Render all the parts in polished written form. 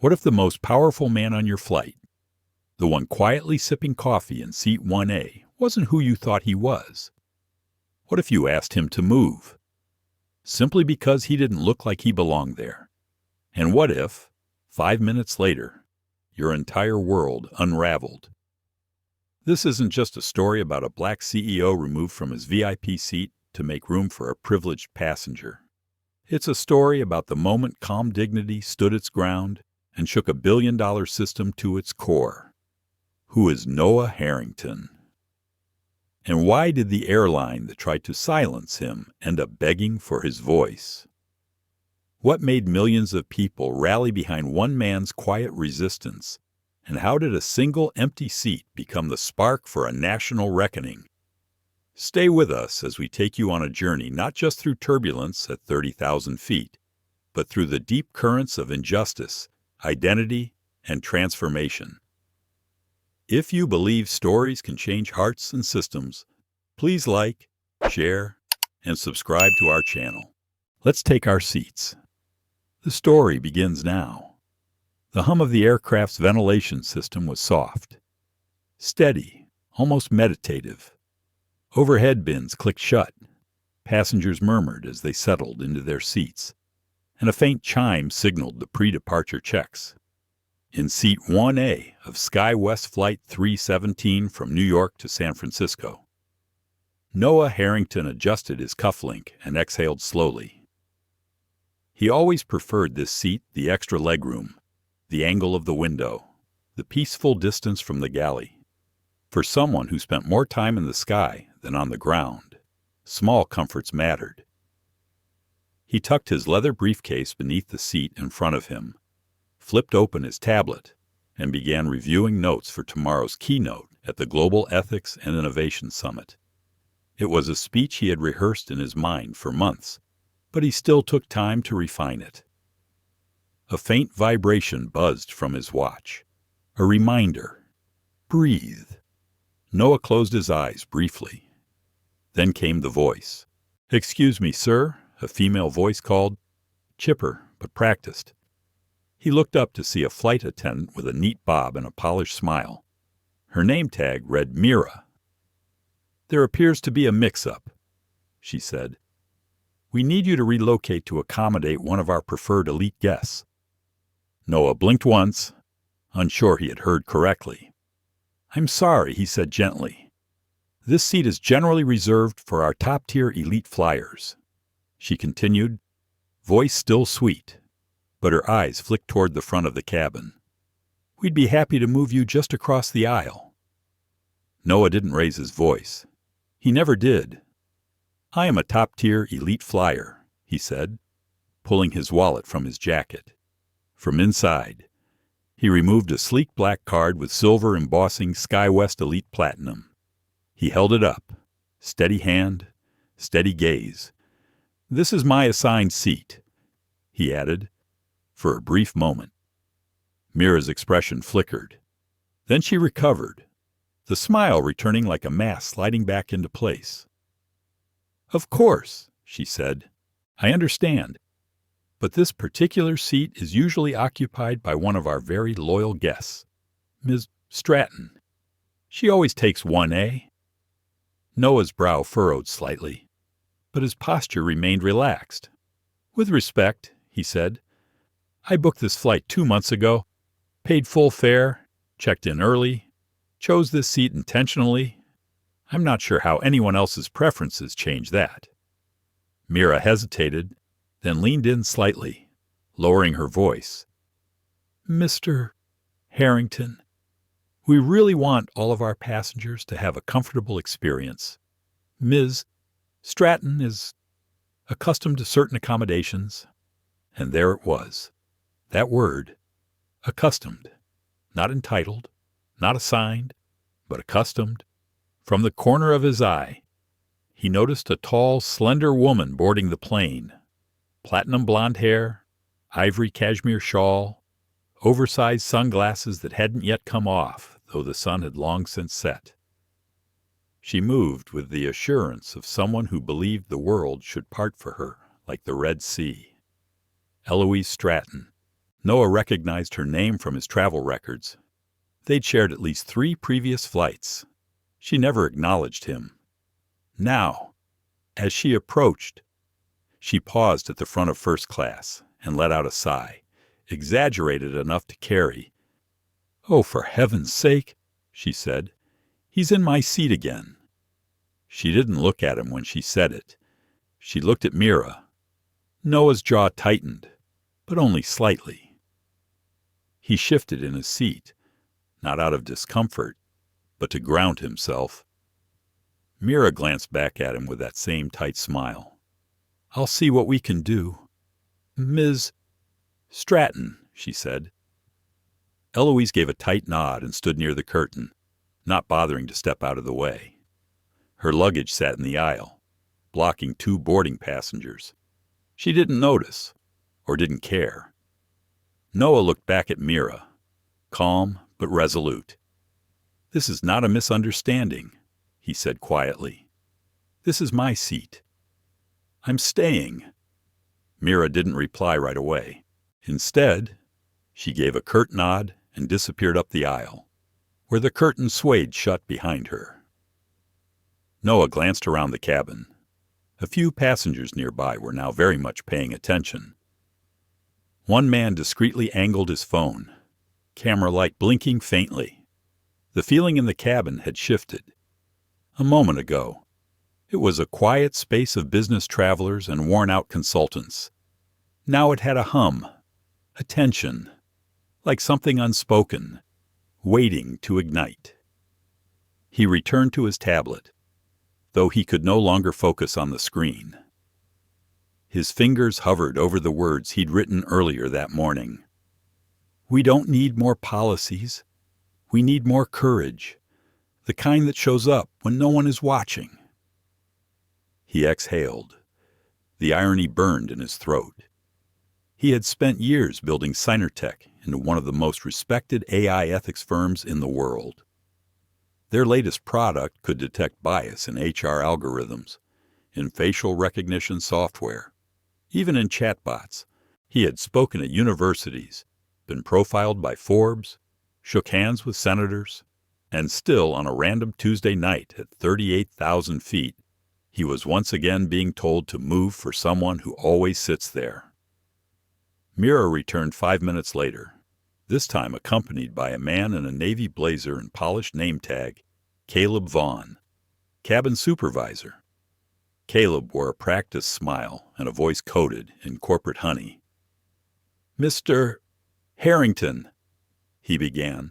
What if the most powerful man on your flight, the one quietly sipping coffee in seat 1A, wasn't who you thought he was? What if you asked him to move, simply because he didn't look like he belonged there? And what if, 5 minutes later, your entire world unraveled? This isn't just a story about a black CEO removed from his VIP seat to make room for a privileged passenger. It's a story about the moment calm dignity stood its ground and shook a billion-dollar system to its core. Who is Noah Harrington? And why did the airline that tried to silence him end up begging for his voice? What made millions of people rally behind one man's quiet resistance? And how did a single empty seat become the spark for a national reckoning? Stay with us as we take you on a journey not just through turbulence at 30,000 feet, but through the deep currents of injustice, identity, and transformation. If you believe stories can change hearts and systems, please like, share, and subscribe to our channel. Let's take our seats. The story begins now. The hum of the aircraft's ventilation system was soft, steady, almost meditative. Overhead bins clicked shut. Passengers murmured as they settled into their seats, and a faint chime signaled the pre-departure checks. In seat 1A of SkyWest Flight 317 from New York to San Francisco, Noah Harrington adjusted his cufflink and exhaled slowly. He always preferred this seat, the extra legroom, the angle of the window, the peaceful distance from the galley. For someone who spent more time in the sky than on the ground, small comforts mattered. He tucked his leather briefcase beneath the seat in front of him, flipped open his tablet, and began reviewing notes for tomorrow's keynote at the Global Ethics and Innovation Summit. It was a speech he had rehearsed in his mind for months, but he still took time to refine it. A faint vibration buzzed from his watch. A reminder. Breathe. Noah closed his eyes briefly. Then came the voice. "Excuse me, sir," a female voice called, chipper but practiced. He looked up to see a flight attendant with a neat bob and a polished smile. Her name tag read Mira. "There appears to be a mix-up," she said. "We need you to relocate to accommodate one of our preferred elite guests." Noah blinked once, unsure he had heard correctly. "I'm sorry," he said gently. "This seat is generally reserved for our top-tier elite flyers." She continued, voice still sweet, but her eyes flicked toward the front of the cabin. "We'd be happy to move you just across the aisle." Noah didn't raise his voice. He never did. "I am a top-tier elite flyer," he said, pulling his wallet from his jacket. From inside, he removed a sleek black card with silver embossing SkyWest Elite Platinum. He held it up. Steady hand, steady gaze. "This is my assigned seat," he added, for a brief moment. Mira's expression flickered. Then she recovered, the smile returning like a mask sliding back into place. "Of course," she said. "I understand. But this particular seat is usually occupied by one of our very loyal guests, Ms. Stratton. She always takes 1A. Noah's brow furrowed slightly, but his posture remained relaxed. "With respect," he said, "I booked this flight 2 months ago, paid full fare, checked in early, chose this seat intentionally. I'm not sure how anyone else's preferences change that." Mira hesitated, then leaned in slightly, lowering her voice. "Mr. Harrington, we really want all of our passengers to have a comfortable experience. Ms. Stratton is accustomed to certain accommodations." And there it was. That word, accustomed, not entitled, not assigned, but accustomed. From the corner of his eye, he noticed a tall, slender woman boarding the plane. Platinum blonde hair, ivory cashmere shawl, oversized sunglasses that hadn't yet come off, though the sun had long since set. She moved with the assurance of someone who believed the world should part for her like the Red Sea. Eloise Stratton, Noah recognized her name from his travel records. They'd shared at least 3 previous flights. She never acknowledged him. Now, as she approached, she paused at the front of first class and let out a sigh, exaggerated enough to carry. "Oh, for heaven's sake," she said. "He's in my seat again." She didn't look at him when she said it. She looked at Mira. Noah's jaw tightened, but only slightly. He shifted in his seat, not out of discomfort, but to ground himself. Mira glanced back at him with that same tight smile. "I'll see what we can do." "Ms. Stratton," she said. Eloise gave a tight nod and stood near the curtain, not bothering to step out of the way. Her luggage sat in the aisle, blocking 2 boarding passengers. She didn't notice, or didn't care. Noah looked back at Mira, calm but resolute. "This is not a misunderstanding," he said quietly. "This is my seat. I'm staying." Mira didn't reply right away. Instead, she gave a curt nod and disappeared up the aisle, where the curtain swayed shut behind her. Noah glanced around the cabin. A few passengers nearby were now very much paying attention. One man discreetly angled his phone, camera light blinking faintly. The feeling in the cabin had shifted. A moment ago, it was a quiet space of business travelers and worn-out consultants. Now it had a hum, a tension, like something unspoken, waiting to ignite. He returned to his tablet, though he could no longer focus on the screen. His fingers hovered over the words he'd written earlier that morning. "We don't need more policies. We need more courage, the kind that shows up when no one is watching." He exhaled. The irony burned in his throat. He had spent years building Synertech into one of the most respected AI ethics firms in the world. Their latest product could detect bias in HR algorithms, in facial recognition software, even in chatbots. He had spoken at universities, been profiled by Forbes, shook hands with senators, and still on a random Tuesday night at 38,000 feet, he was once again being told to move for someone who always sits there. Mira returned 5 minutes later, this time accompanied by a man in a navy blazer and polished name tag, Caleb Vaughn, cabin supervisor. Caleb wore a practiced smile and a voice coated in corporate honey. "Mr. Harrington," he began,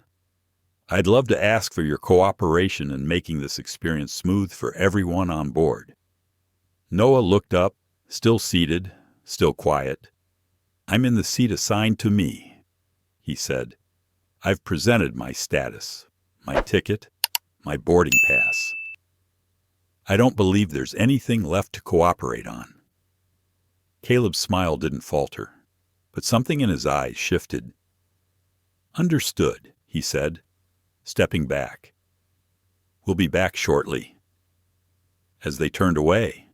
"I'd love to ask for your cooperation in making this experience smooth for everyone on board." Noah looked up, still seated, still quiet. "I'm in the seat assigned to me," he said. "I've presented my status, my ticket, my boarding pass. I don't believe there's anything left to cooperate on." Caleb's smile didn't falter, but something in his eyes shifted. "Understood," he said, stepping back. "We'll be back shortly." As they turned away,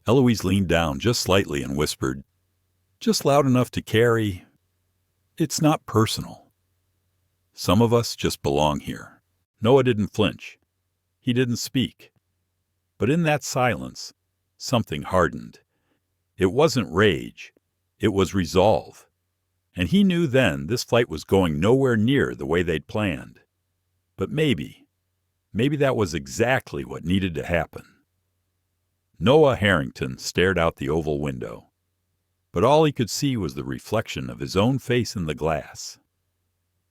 Eloise leaned down just slightly and whispered, "Just loud enough to carry. It's not personal. Some of us just belong here." Noah didn't flinch. He didn't speak. But in that silence, something hardened. It wasn't rage. It was resolve. And he knew then this flight was going nowhere near the way they'd planned. But maybe that was exactly what needed to happen. Noah Harrington stared out the oval window, but all he could see was the reflection of his own face in the glass.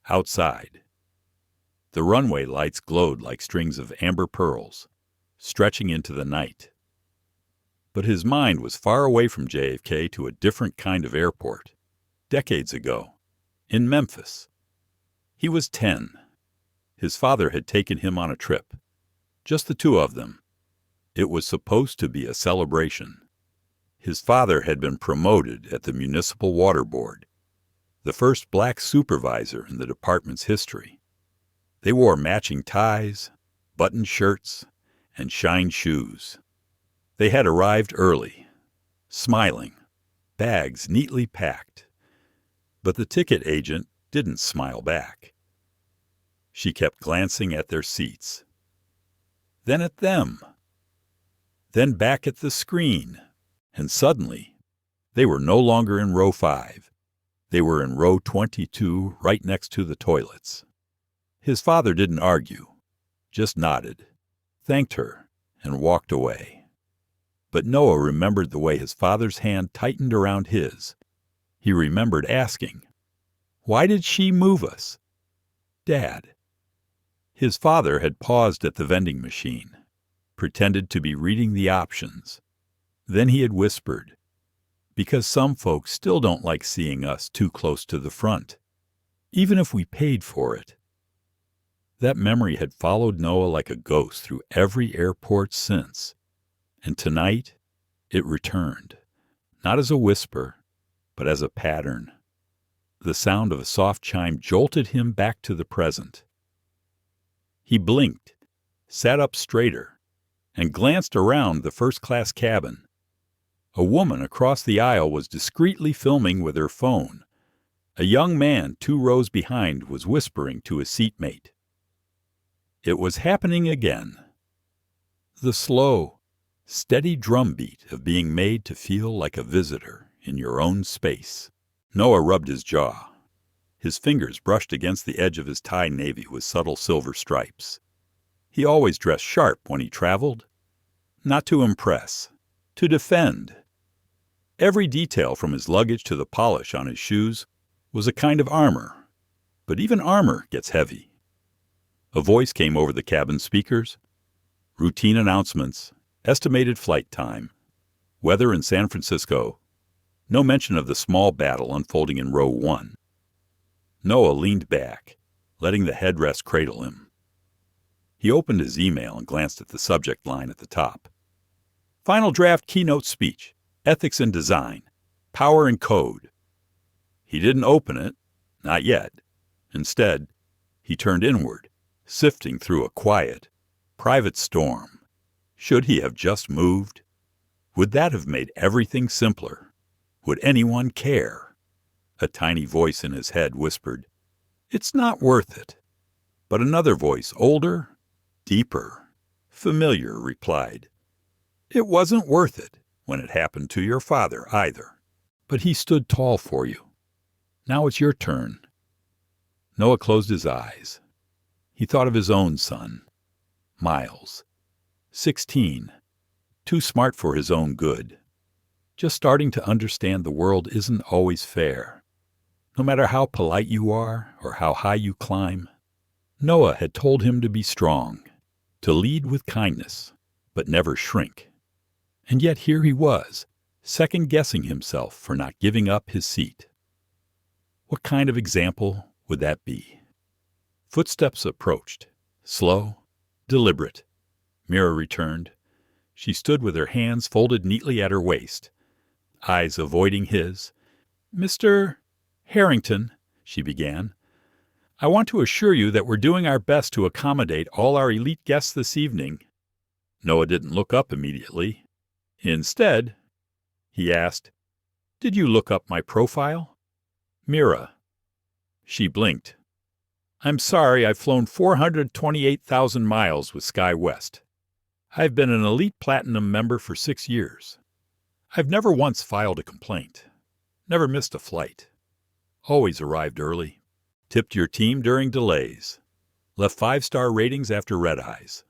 Outside, the runway lights glowed like strings of amber pearls, stretching into the night. But his mind was far away from JFK to a different kind of airport. Decades ago, in Memphis. He was 10. His father had taken him on a trip. Just the 2 of them. It was supposed to be a celebration. His father had been promoted at the Municipal Water Board, the first black supervisor in the department's history. They wore matching ties, buttoned shirts, and shined shoes. They had arrived early, smiling, bags neatly packed. But the ticket agent didn't smile back. She kept glancing at their seats, then at them, then back at the screen, and suddenly they were no longer in row 5. They were in row 22, right next to the toilets. His father didn't argue, just nodded, thanked her, and walked away. But Noah remembered the way his father's hand tightened around his. He remembered asking, "Why did she move us?" "Dad." His father had paused at the vending machine, pretended to be reading the options. Then he had whispered, "Because some folks still don't like seeing us too close to the front, even if we paid for it." That memory had followed Noah like a ghost through every airport since, and tonight it returned, not as a whisper, but as a pattern. The sound of a soft chime jolted him back to the present. He blinked, sat up straighter, and glanced around the first-class cabin. A woman across the aisle was discreetly filming with her phone. A young man 2 rows behind was whispering to his seatmate. It was happening again. The slow, steady drumbeat of being made to feel like a visitor in your own space. Noah rubbed his jaw. His fingers brushed against the edge of his tie navy with subtle silver stripes. He always dressed sharp when he traveled. Not to impress, to defend. Every detail from his luggage to the polish on his shoes was a kind of armor. But even armor gets heavy. A voice came over the cabin speakers. Routine announcements, estimated flight time, weather in San Francisco. No mention of the small battle unfolding in row 1. Noah leaned back, letting the headrest cradle him. He opened his email and glanced at the subject line at the top. Final draft keynote speech, ethics and design, power and code. He didn't open it, not yet. Instead, he turned inward, sifting through a quiet, private storm. Should he have just moved? Would that have made everything simpler? Would anyone care? A tiny voice in his head whispered, "It's not worth it." But another voice, older, deeper, familiar, replied, "It wasn't worth it when it happened to your father either. But he stood tall for you. Now it's your turn." Noah closed his eyes. He thought of his own son, Miles, 16, too smart for his own good, just starting to understand the world isn't always fair. No matter how polite you are or how high you climb, Noah had told him to be strong, to lead with kindness, but never shrink. And yet here he was, second-guessing himself for not giving up his seat. What kind of example would that be? Footsteps approached, slow, deliberate. Mira returned. She stood with her hands folded neatly at her waist, eyes avoiding his. "Mr. Harrington," she began, "I want to assure you that we're doing our best to accommodate all our elite guests this evening." Noah didn't look up immediately. Instead, he asked, "Did you look up my profile?" "Mira." She blinked. "I'm sorry, I've flown 428,000 miles with SkyWest. I've been an elite platinum member for 6 years. I've never once filed a complaint, never missed a flight. Always arrived early, tipped your team during delays, left 5-star ratings after red eyes.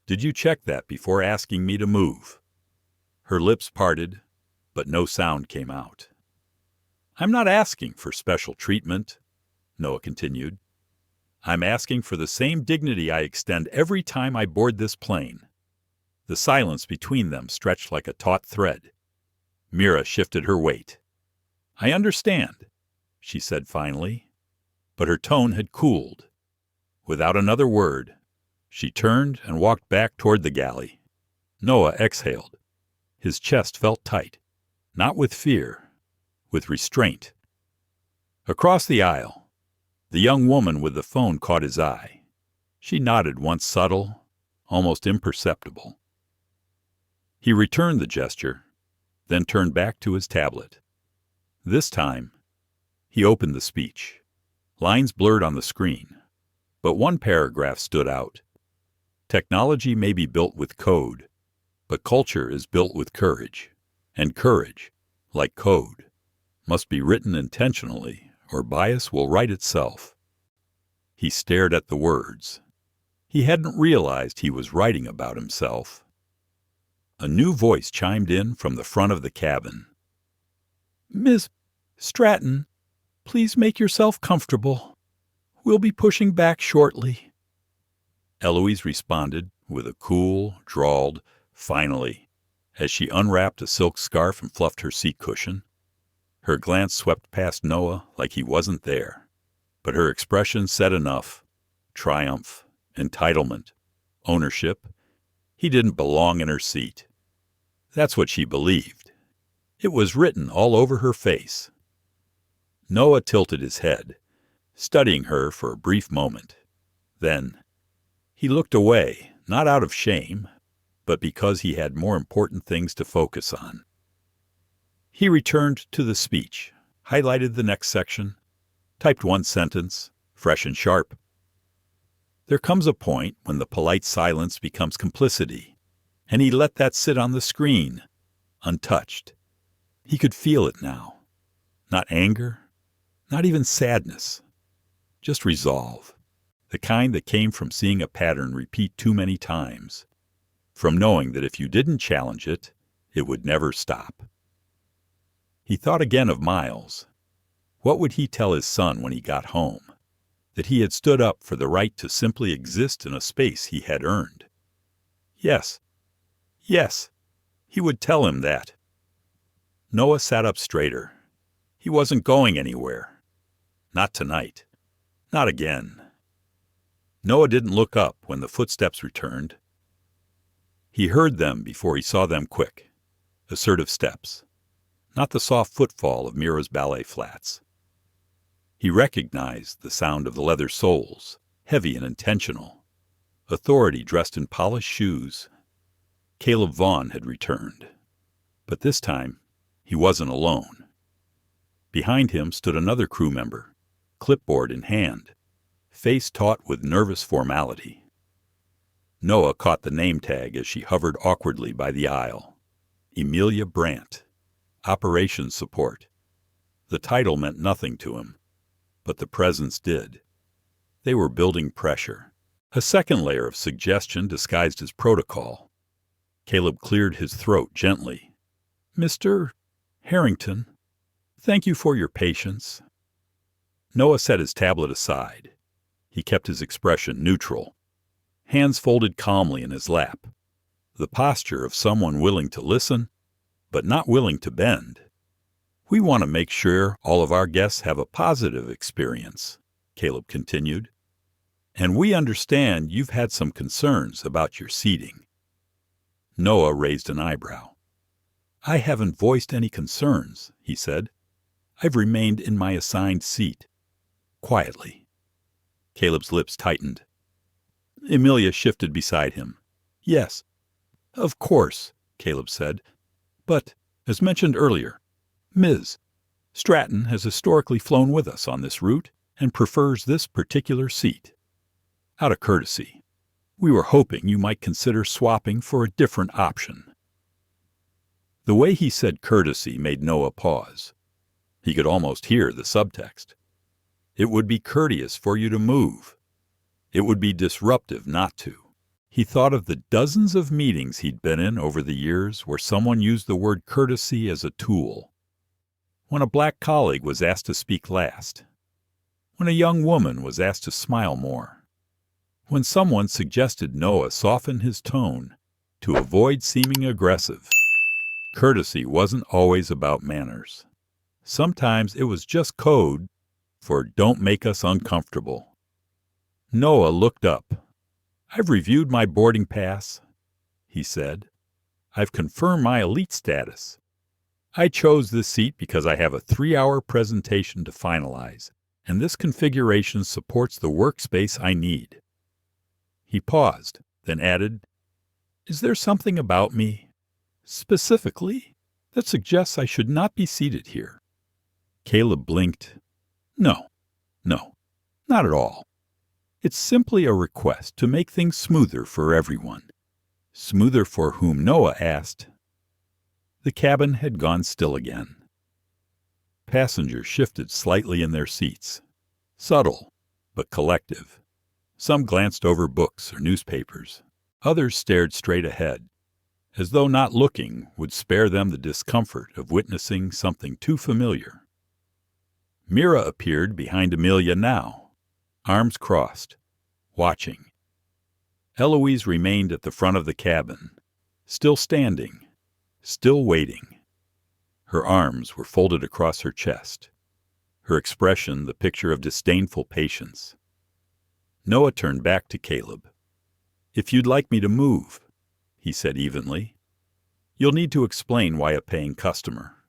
Did you check that before asking me to move?" Her lips parted, but no sound came out. "I'm not asking for special treatment," Noah continued. "I'm asking for the same dignity I extend every time I board this plane." The silence between them stretched like a taut thread. Mira shifted her weight. "I understand," she said finally, but her tone had cooled. Without another word, she turned and walked back toward the galley. Noah exhaled. His chest felt tight, not with fear, with restraint. Across the aisle, the young woman with the phone caught his eye. She nodded once subtle, almost imperceptible. He returned the gesture, then turned back to his tablet. This time, He opened the speech. Lines blurred on the screen, but one paragraph stood out. Technology may be built with code, but culture is built with courage. And courage, like code, must be written intentionally, or bias will write itself. He stared at the words. He hadn't realized he was writing about himself. A new voice chimed in from the front of the cabin. "Miss Stratton, please make yourself comfortable. We'll be pushing back shortly." Eloise responded with a cool, drawled, "Finally," as she unwrapped a silk scarf and fluffed her seat cushion. Her glance swept past Noah like he wasn't there, but her expression said enough. Triumph, entitlement, ownership. He didn't belong in her seat. That's what she believed. It was written all over her face. Noah tilted his head, studying her for a brief moment. Then he looked away, not out of shame, but because he had more important things to focus on. He returned to the speech, highlighted the next section, typed one sentence, fresh and sharp. There comes a point when the polite silence becomes complicity, and he let that sit on the screen, untouched. He could feel it now. Not anger, not even sadness, just resolve, the kind that came from seeing a pattern repeat too many times, from knowing that if you didn't challenge it, it would never stop. He thought again of Miles. What would he tell his son when he got home? That he had stood up for the right to simply exist in a space he had earned. Yes, he would tell him that. Noah sat up straighter. He wasn't going anywhere. Not tonight. Not again. Noah didn't look up when the footsteps returned. He heard them before he saw them quick, assertive steps, not the soft footfall of Mira's ballet flats. He recognized the sound of the leather soles, heavy and intentional, authority dressed in polished shoes. Caleb Vaughn had returned, but this time he wasn't alone. Behind him stood another crew member, clipboard in hand, face taut with nervous formality. Noah caught the name tag as she hovered awkwardly by the aisle. Emilia Brandt, Operations Support. The title meant nothing to him, but the presence did. They were building pressure. A second layer of suggestion disguised as protocol. Caleb cleared his throat gently. "Mr. Harrington, thank you for your patience." Noah set his tablet aside. He kept his expression neutral, hands folded calmly in his lap, the posture of someone willing to listen, but not willing to bend. "We want to make sure all of our guests have a positive experience," Caleb continued. "And we understand you've had some concerns about your seating." Noah raised an eyebrow. "I haven't voiced any concerns," he said. "I've remained in my assigned seat." Quietly. Caleb's lips tightened. Emilia shifted beside him. "Yes, of course," Caleb said. "But, as mentioned earlier, Ms. Stratton has historically flown with us on this route and prefers this particular seat. Out of courtesy, we were hoping you might consider swapping for a different option." The way he said courtesy made Noah pause. He could almost hear the subtext. It would be courteous for you to move. It would be disruptive not to. He thought of the dozens of meetings he'd been in over the years where someone used the word courtesy as a tool. When a black colleague was asked to speak last. When a young woman was asked to smile more. When someone suggested Noah soften his tone to avoid seeming aggressive. Courtesy wasn't always about manners. Sometimes it was just code for "don't make us uncomfortable." Noah looked up. "I've reviewed my boarding pass," he said. "I've confirmed my elite status. I chose this seat because I have a 3-hour presentation to finalize, and this configuration supports the workspace I need." He paused, then added, "Is there something about me, specifically, that suggests I should not be seated here?" Caleb blinked. No, no, not at all. It's simply a request to make things smoother for everyone. Smoother for whom, Noah asked. The cabin had gone still again. Passengers shifted slightly in their seats. Subtle, but collective. Some glanced over books or newspapers. Others stared straight ahead, as though not looking would spare them the discomfort of witnessing something too familiar. Mira appeared behind Amelia now, arms crossed, watching. Eloise remained at the front of the cabin, still standing, still waiting. Her arms were folded across her chest, her expression the picture of disdainful patience. Noah turned back to Caleb. "If you'd like me to move," he said evenly, "you'll need to explain why a paying customer,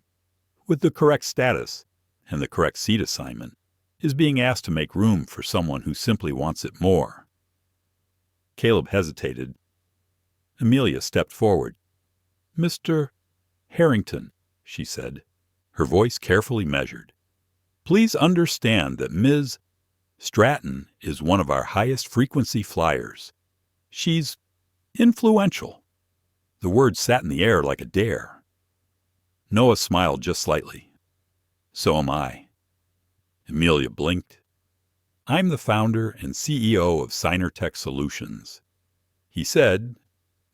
with the correct status and the correct seat assignment, is being asked to make room for someone who simply wants it more." Caleb hesitated. Amelia stepped forward. "Mr. Harrington," she said, her voice carefully measured. "Please understand that Ms. Stratton is one of our highest frequency flyers. She's influential." The word sat in the air like a dare. Noah smiled just slightly. "So am I." Amelia blinked. "I'm the founder and CEO of Signertech Solutions," he said,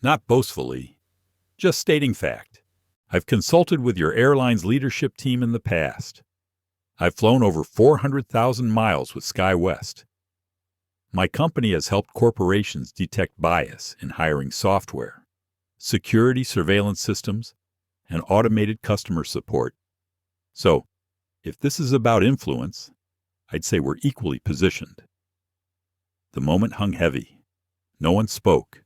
not boastfully, just stating fact. "I've consulted with your airline's leadership team in the past. I've flown over 400,000 miles with SkyWest. My company has helped corporations detect bias in hiring software, security surveillance systems, and automated customer support. So, if this is about influence, I'd say we're equally positioned." The moment hung heavy. No one spoke.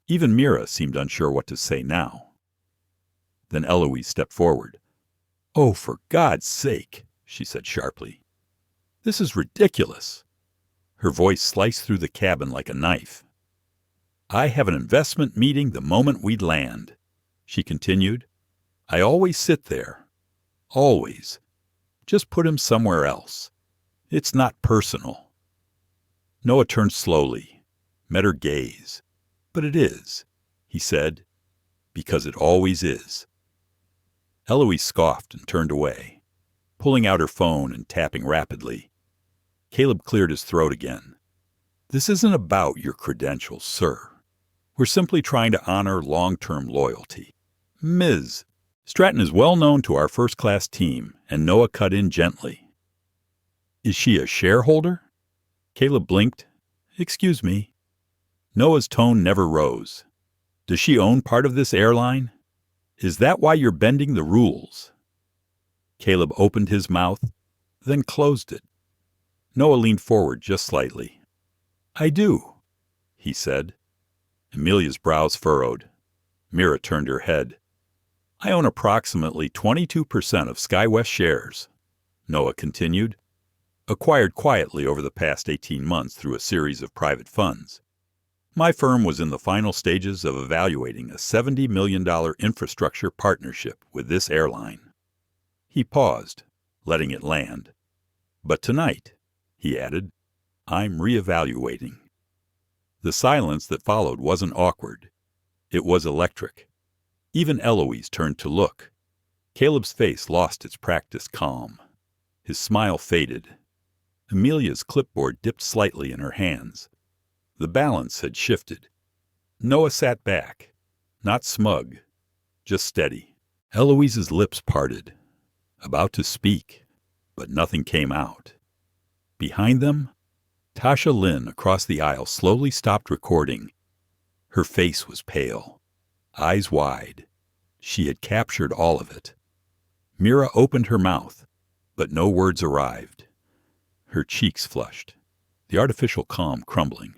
Even Mira seemed unsure what to say now. Then Eloise stepped forward. "Oh, for God's sake," she said sharply. "This is ridiculous." Her voice sliced through the cabin like a knife. "I have an investment meeting the moment we land," she continued. "I always sit there. Always. Just put him somewhere else. It's not personal." Noah turned slowly, met her gaze. "But it is," he said, "because it always is." Eloise scoffed and turned away, pulling out her phone and tapping rapidly. Caleb cleared his throat again. "This isn't about your credentials, sir. We're simply trying to honor long-term loyalty. Ms. Stratton is well known to our first-class team," and Noah cut in gently. "Is she a shareholder?" Caleb blinked. "Excuse me." Noah's tone never rose. "Does she own part of this airline? Is that why you're bending the rules?" Caleb opened his mouth, then closed it. Noah leaned forward just slightly. "I do," he said. Amelia's brows furrowed. Mira turned her head. "I own approximately 22% of SkyWest shares," Noah continued, "acquired quietly over the past 18 months through a series of private funds. My firm was in the final stages of evaluating a $70 million infrastructure partnership with this airline." He paused, letting it land. "But tonight," he added, "I'm reevaluating." The silence that followed wasn't awkward. It was electric. Even Eloise turned to look. Caleb's face lost its practiced calm. His smile faded. Amelia's clipboard dipped slightly in her hands. The balance had shifted. Noah sat back, not smug, just steady. Eloise's lips parted, about to speak, but nothing came out. Behind them, Tasha Lynn across the aisle slowly stopped recording. Her face was pale, eyes wide. She had captured all of it. Mira opened her mouth, but no words arrived. Her cheeks flushed, the artificial calm crumbling.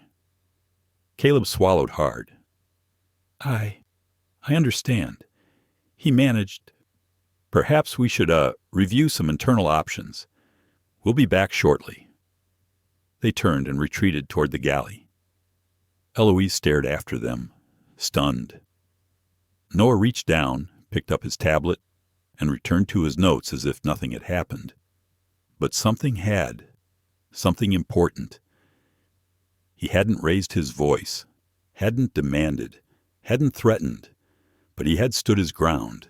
Caleb swallowed hard. I understand. He managed. Perhaps we should, review some internal options. We'll be back shortly." They turned and retreated toward the galley. Eloise stared after them, stunned. Noah reached down, picked up his tablet, and returned to his notes as if nothing had happened. But something had. Something important. He hadn't raised his voice, hadn't demanded, hadn't threatened, but he had stood his ground,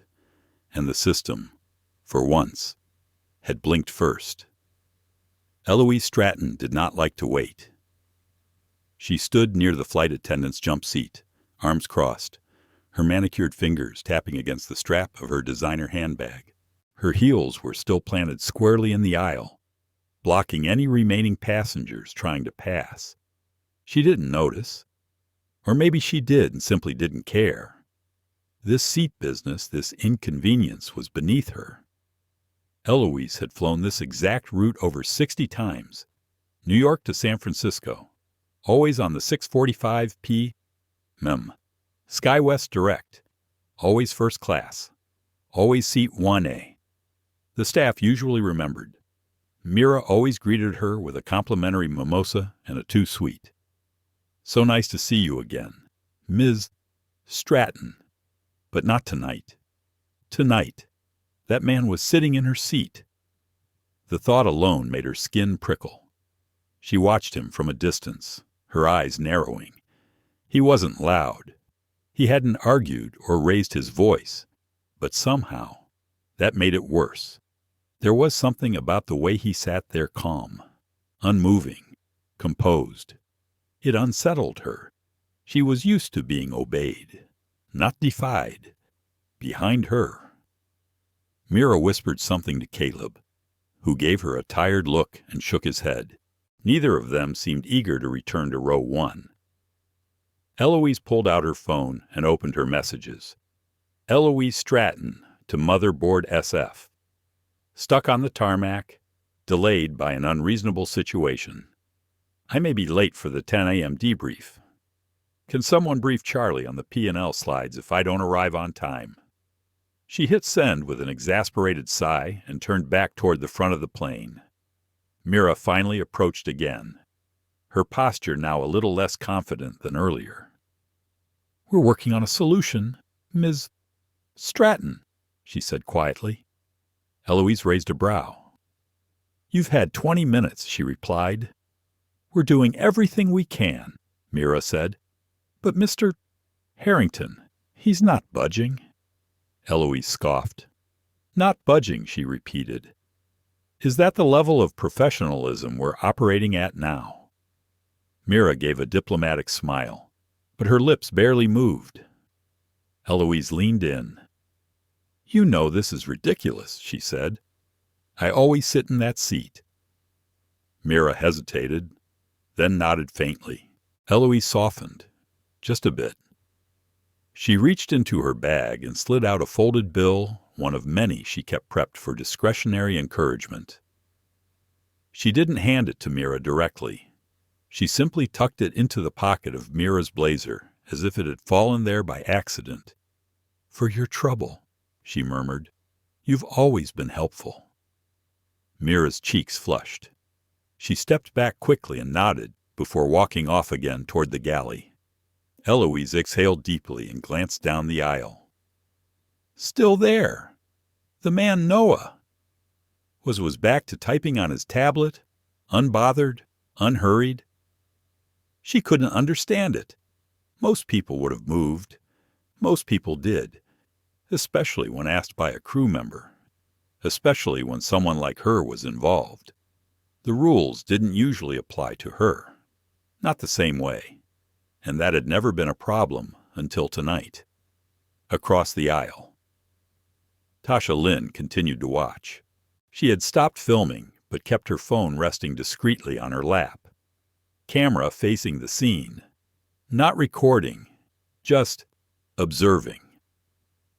and the system, for once, had blinked first. Eloise Stratton did not like to wait. She stood near the flight attendant's jump seat, arms crossed, her manicured fingers tapping against the strap of her designer handbag. Her heels were still planted squarely in the aisle, blocking any remaining passengers trying to pass. She didn't notice. Or maybe she did and simply didn't care. This seat business, this inconvenience, was beneath her. Eloise had flown this exact route over 60 times, New York to San Francisco, always on the 6:45 p.m. SkyWest Direct, always first class, always seat 1A. The staff usually remembered. Mira always greeted her with a complimentary mimosa and a 2 sweet. So nice to see you again, Ms. Stratton. But not tonight. Tonight, that man was sitting in her seat. The thought alone made her skin prickle. She watched him from a distance, her eyes narrowing. He wasn't loud. He hadn't argued or raised his voice, but somehow that made it worse. There was something about the way he sat there calm, unmoving, composed. It unsettled her. She was used to being obeyed, not defied. Behind her. Mira whispered something to Caleb, who gave her a tired look and shook his head. Neither of them seemed eager to return to row 1. Eloise pulled out her phone and opened her messages. Eloise Stratton to Motherboard SF. Stuck on the tarmac, delayed by an unreasonable situation. I may be late for the 10 a.m. debrief. Can someone brief Charlie on the P&L slides if I don't arrive on time? She hit send with an exasperated sigh and turned back toward the front of the plane. Mira finally approached again, her posture now a little less confident than earlier. We're working on a solution, Ms. Stratton, she said quietly. Eloise raised a brow. You've had 20 minutes, she replied. We're doing everything we can, Mira said. But Mr. Harrington, he's not budging. Eloise scoffed. Not budging, she repeated. Is that the level of professionalism we're operating at now? Mira gave a diplomatic smile, but her lips barely moved. Eloise leaned in. You know this is ridiculous, she said. I always sit in that seat. Mira hesitated, then nodded faintly. Eloise softened, just a bit. She reached into her bag and slid out a folded bill, one of many she kept prepped for discretionary encouragement. She didn't hand it to Mira directly. She simply tucked it into the pocket of Mira's blazer, as if it had fallen there by accident. For your trouble, she murmured. You've always been helpful. Mira's cheeks flushed. She stepped back quickly and nodded before walking off again toward the galley. Eloise exhaled deeply and glanced down the aisle. Still there. The man Noah was back to typing on his tablet, unbothered, unhurried. She couldn't understand it. Most people would have moved. Most people did, especially when asked by a crew member, especially when someone like her was involved. The rules didn't usually apply to her, not the same way, and that had never been a problem until tonight. Across the aisle. Tasha Lynn continued to watch. She had stopped filming, but kept her phone resting discreetly on her lap. Camera facing the scene. Not recording, just observing.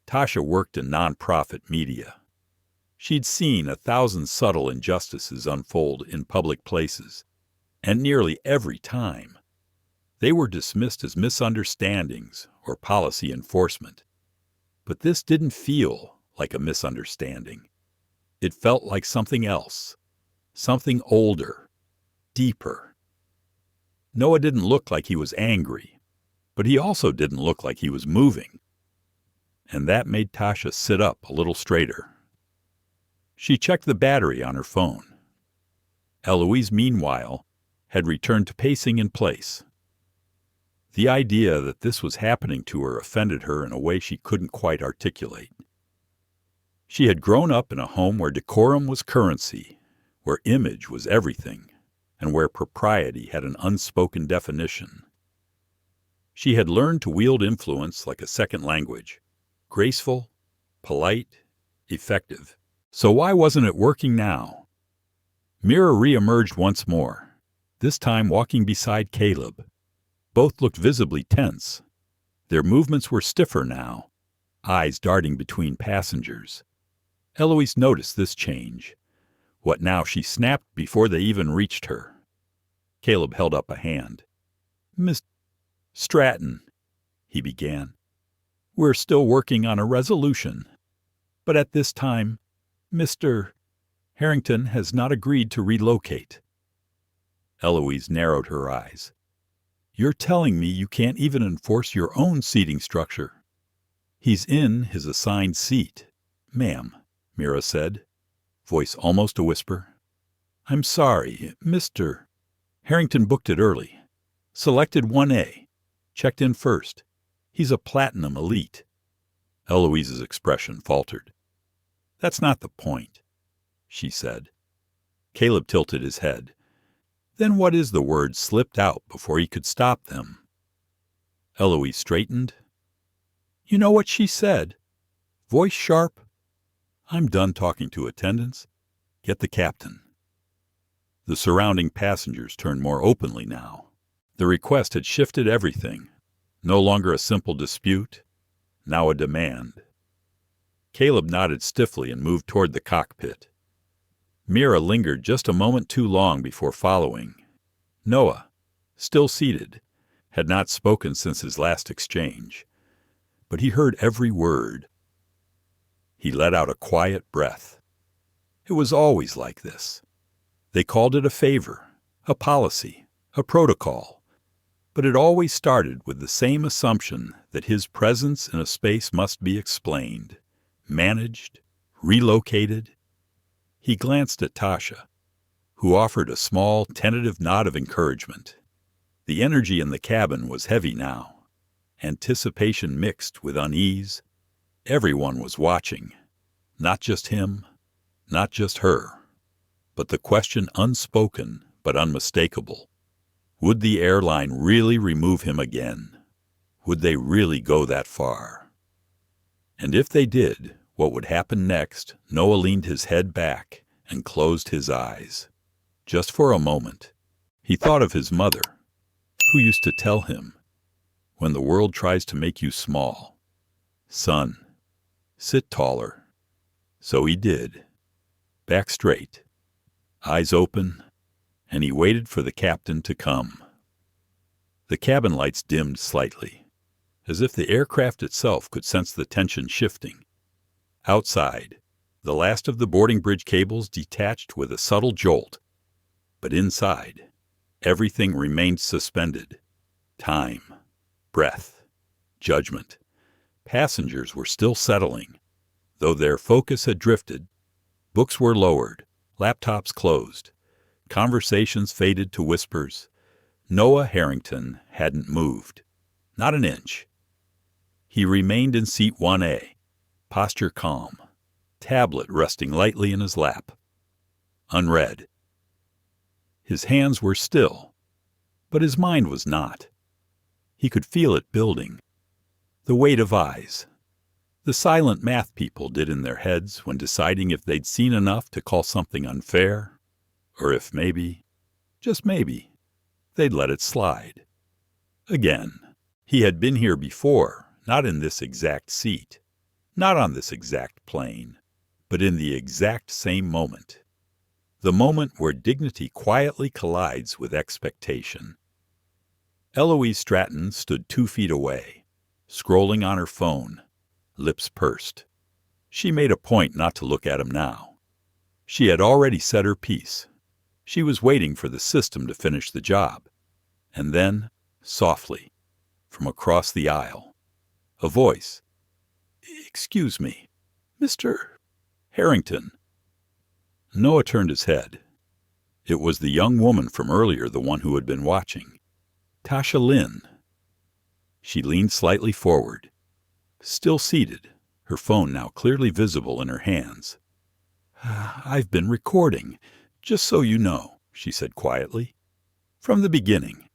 Tasha worked in nonprofit media. She'd seen 1,000 subtle injustices unfold in public places, and nearly every time, they were dismissed as misunderstandings or policy enforcement. But this didn't feel like a misunderstanding. It felt like something else, something older, deeper. Noah didn't look like he was angry, but he also didn't look like he was moving. And that made Tasha sit up a little straighter. She checked the battery on her phone. Eloise, meanwhile, had returned to pacing in place. The idea that this was happening to her offended her in a way she couldn't quite articulate. She had grown up in a home where decorum was currency, where image was everything, and where propriety had an unspoken definition. She had learned to wield influence like a second language, graceful, polite, effective. So why wasn't it working now? Mira re-emerged once more, this time walking beside Caleb. Both looked visibly tense. Their movements were stiffer now, eyes darting between passengers. Eloise noticed this change. What now? She snapped before they even reached her. Caleb held up a hand. "Miss Stratton," he began, "we're still working on a resolution. But at this time, Mr. Harrington has not agreed to relocate." Eloise narrowed her eyes. "You're telling me you can't even enforce your own seating structure?" "He's in his assigned seat, ma'am," Mira said, voice almost a whisper. "I'm sorry, Mr. Harrington booked it early. Selected 1A. Checked in first. He's a platinum elite." Eloise's expression faltered. "That's not the point," she said. Caleb tilted his head. "Then what is?" The word slipped out before he could stop them. Eloise straightened. "You know what she said? Voice sharp. I'm done talking to attendants. Get the captain." The surrounding passengers turned more openly now. The request had shifted everything. No longer a simple dispute, now a demand. Caleb nodded stiffly and moved toward the cockpit. Mira lingered just a moment too long before following. Noah, still seated, had not spoken since his last exchange, but he heard every word. He let out a quiet breath. It was always like this. They called it a favor, a policy, a protocol, but it always started with the same assumption that his presence in a space must be explained, managed, relocated. He glanced at Tasha, who offered a small, tentative nod of encouragement. The energy in the cabin was heavy now, anticipation mixed with unease. Everyone was watching, not just him, not just her, but the question unspoken but unmistakable. Would the airline really remove him again? Would they really go that far? And if they did, what would happen next? Noah leaned his head back and closed his eyes. Just for a moment, he thought of his mother, who used to tell him, "When the world tries to make you small, son, sit taller." So he did. Back straight, eyes open, and he waited for the captain to come. The cabin lights dimmed slightly, as if the aircraft itself could sense the tension shifting. Outside, the last of the boarding bridge cables detached with a subtle jolt. But inside, everything remained suspended. Time, breath, judgment. Passengers were still settling, though their focus had drifted. Books were lowered, laptops closed. Conversations faded to whispers. Noah Harrington hadn't moved. Not an inch. He remained in seat 1A, posture calm, tablet resting lightly in his lap. Unread. His hands were still, but his mind was not. He could feel it building. The weight of eyes. The silent math people did in their heads when deciding if they'd seen enough to call something unfair, or if maybe, just maybe, they'd let it slide. Again, he had been here before, not in this exact seat, not on this exact plane, but in the exact same moment. The moment where dignity quietly collides with expectation. Eloise Stratton stood 2 feet away, scrolling on her phone, lips pursed. She made a point not to look at him now. She had already said her piece. She was waiting for the system to finish the job. And then, softly, from across the aisle, a voice. "Excuse me, Mr. Harrington." Noah turned his head. It was the young woman from earlier, the one who had been watching. Tasha Lynn. She leaned slightly forward, still seated, her phone now clearly visible in her hands. "I've been recording, just so you know," she said quietly. "From the beginning."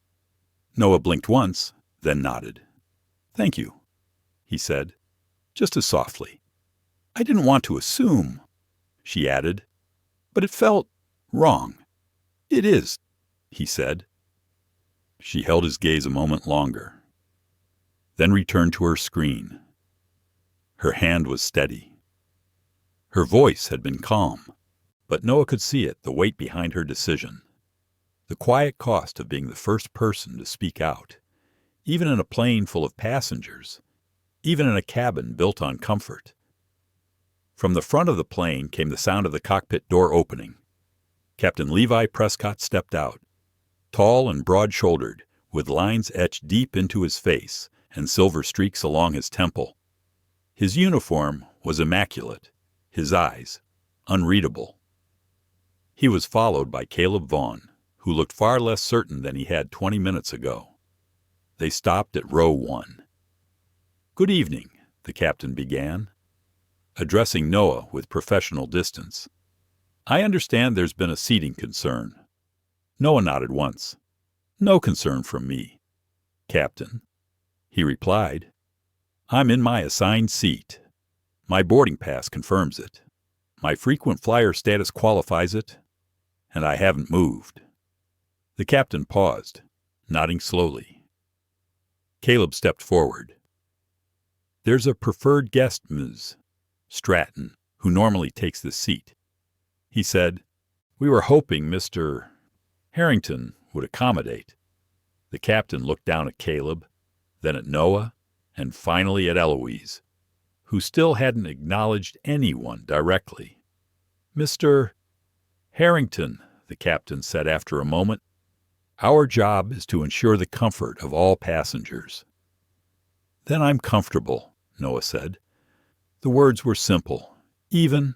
Noah blinked once, then nodded. "Thank you," he said, just as softly. "I didn't want to assume," she added, "but it felt wrong." "It is," he said. She held his gaze a moment longer, then returned to her screen. Her hand was steady. Her voice had been calm, but Noah could see it, the weight behind her decision. The quiet cost of being the first person to speak out, even in a plane full of passengers, even in a cabin built on comfort. From the front of the plane came the sound of the cockpit door opening. Captain Levi Prescott stepped out, tall and broad-shouldered, with lines etched deep into his face and silver streaks along his temple. His uniform was immaculate, his eyes unreadable. He was followed by Caleb Vaughn, who looked far less certain than he had 20 minutes ago. They stopped at row 1. "Good evening," the captain began, addressing Noah with professional distance. "I understand there's been a seating concern." Noah nodded once. "No concern from me, Captain," he replied. "I'm in my assigned seat. My boarding pass confirms it. My frequent flyer status qualifies it, and I haven't moved." The captain paused, nodding slowly. Caleb stepped forward. "There's a preferred guest, Ms. Stratton, who normally takes this seat," he said. "We were hoping Mr. Harrington would accommodate." The captain looked down at Caleb, then at Noah, and finally at Eloise, who still hadn't acknowledged anyone directly. "Mr. Harrington," the captain said after a moment, "our job is to ensure the comfort of all passengers." "Then I'm comfortable," Noah said. The words were simple, even,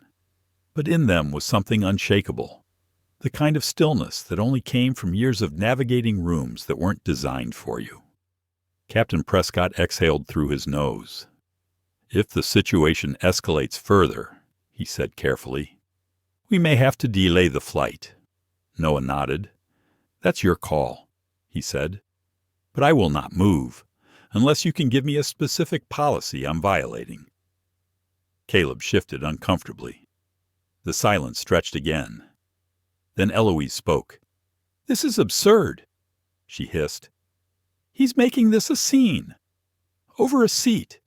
but in them was something unshakable, the kind of stillness that only came from years of navigating rooms that weren't designed for you. Captain Prescott exhaled through his nose. "If the situation escalates further," he said carefully, "we may have to delay the flight." Noah nodded. "That's your call," he said, "but I will not move unless you can give me a specific policy I'm violating." Caleb shifted uncomfortably. The silence stretched again. Then Eloise spoke. "This is absurd," she hissed. "He's making this a scene. Over a seat."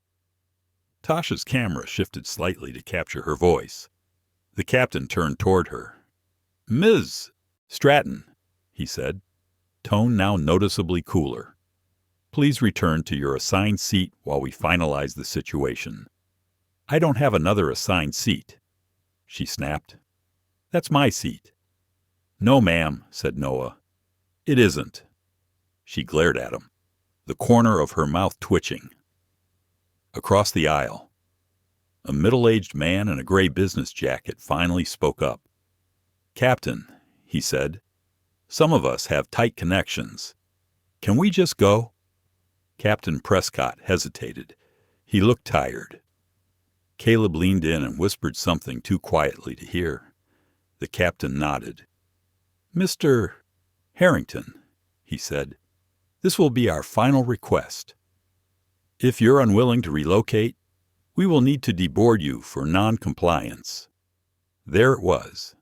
Tasha's camera shifted slightly to capture her voice. The captain turned toward her. "Ms. Stratton," he said, tone now noticeably cooler, "please return to your assigned seat while we finalize the situation." "I don't have another assigned seat," she snapped. "That's my seat." "No, ma'am," said Noah. "It isn't." She glared at him, the corner of her mouth twitching. Across the aisle, a middle-aged man in a gray business jacket finally spoke up. "Captain," he said, "some of us have tight connections. Can we just go?" Captain Prescott hesitated. He looked tired. Caleb leaned in and whispered something too quietly to hear. The captain nodded. "Mr. Harrington," he said, "this will be our final request. If you're unwilling to relocate, we will need to deboard you for non-compliance." There it was,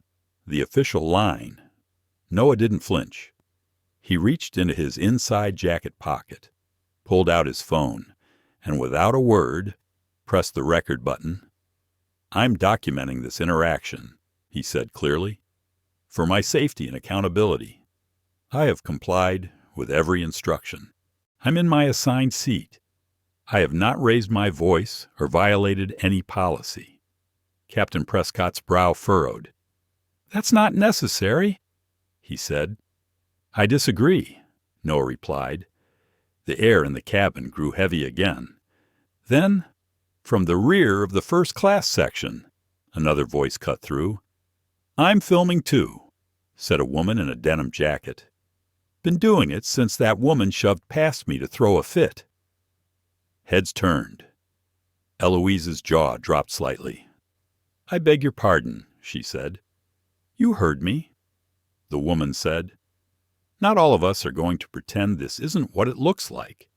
the official line. Noah didn't flinch. He reached into his inside jacket pocket, pulled out his phone, and without a word, pressed the record button. "I'm documenting this interaction," he said clearly, "for my safety and accountability. I have complied with every instruction. I'm in my assigned seat. I have not raised my voice or violated any policy." Captain Prescott's brow furrowed. "That's not necessary," he said. "I disagree," Noah replied. The air in the cabin grew heavy again. Then, from the rear of the first-class section, another voice cut through. "I'm filming too. said a woman in a denim jacket. "Been doing it since that woman shoved past me to throw a fit." Heads turned. Eloise's jaw dropped slightly. "I beg your pardon," she said. "You heard me," the woman said. "Not all of us are going to pretend this isn't what it looks like."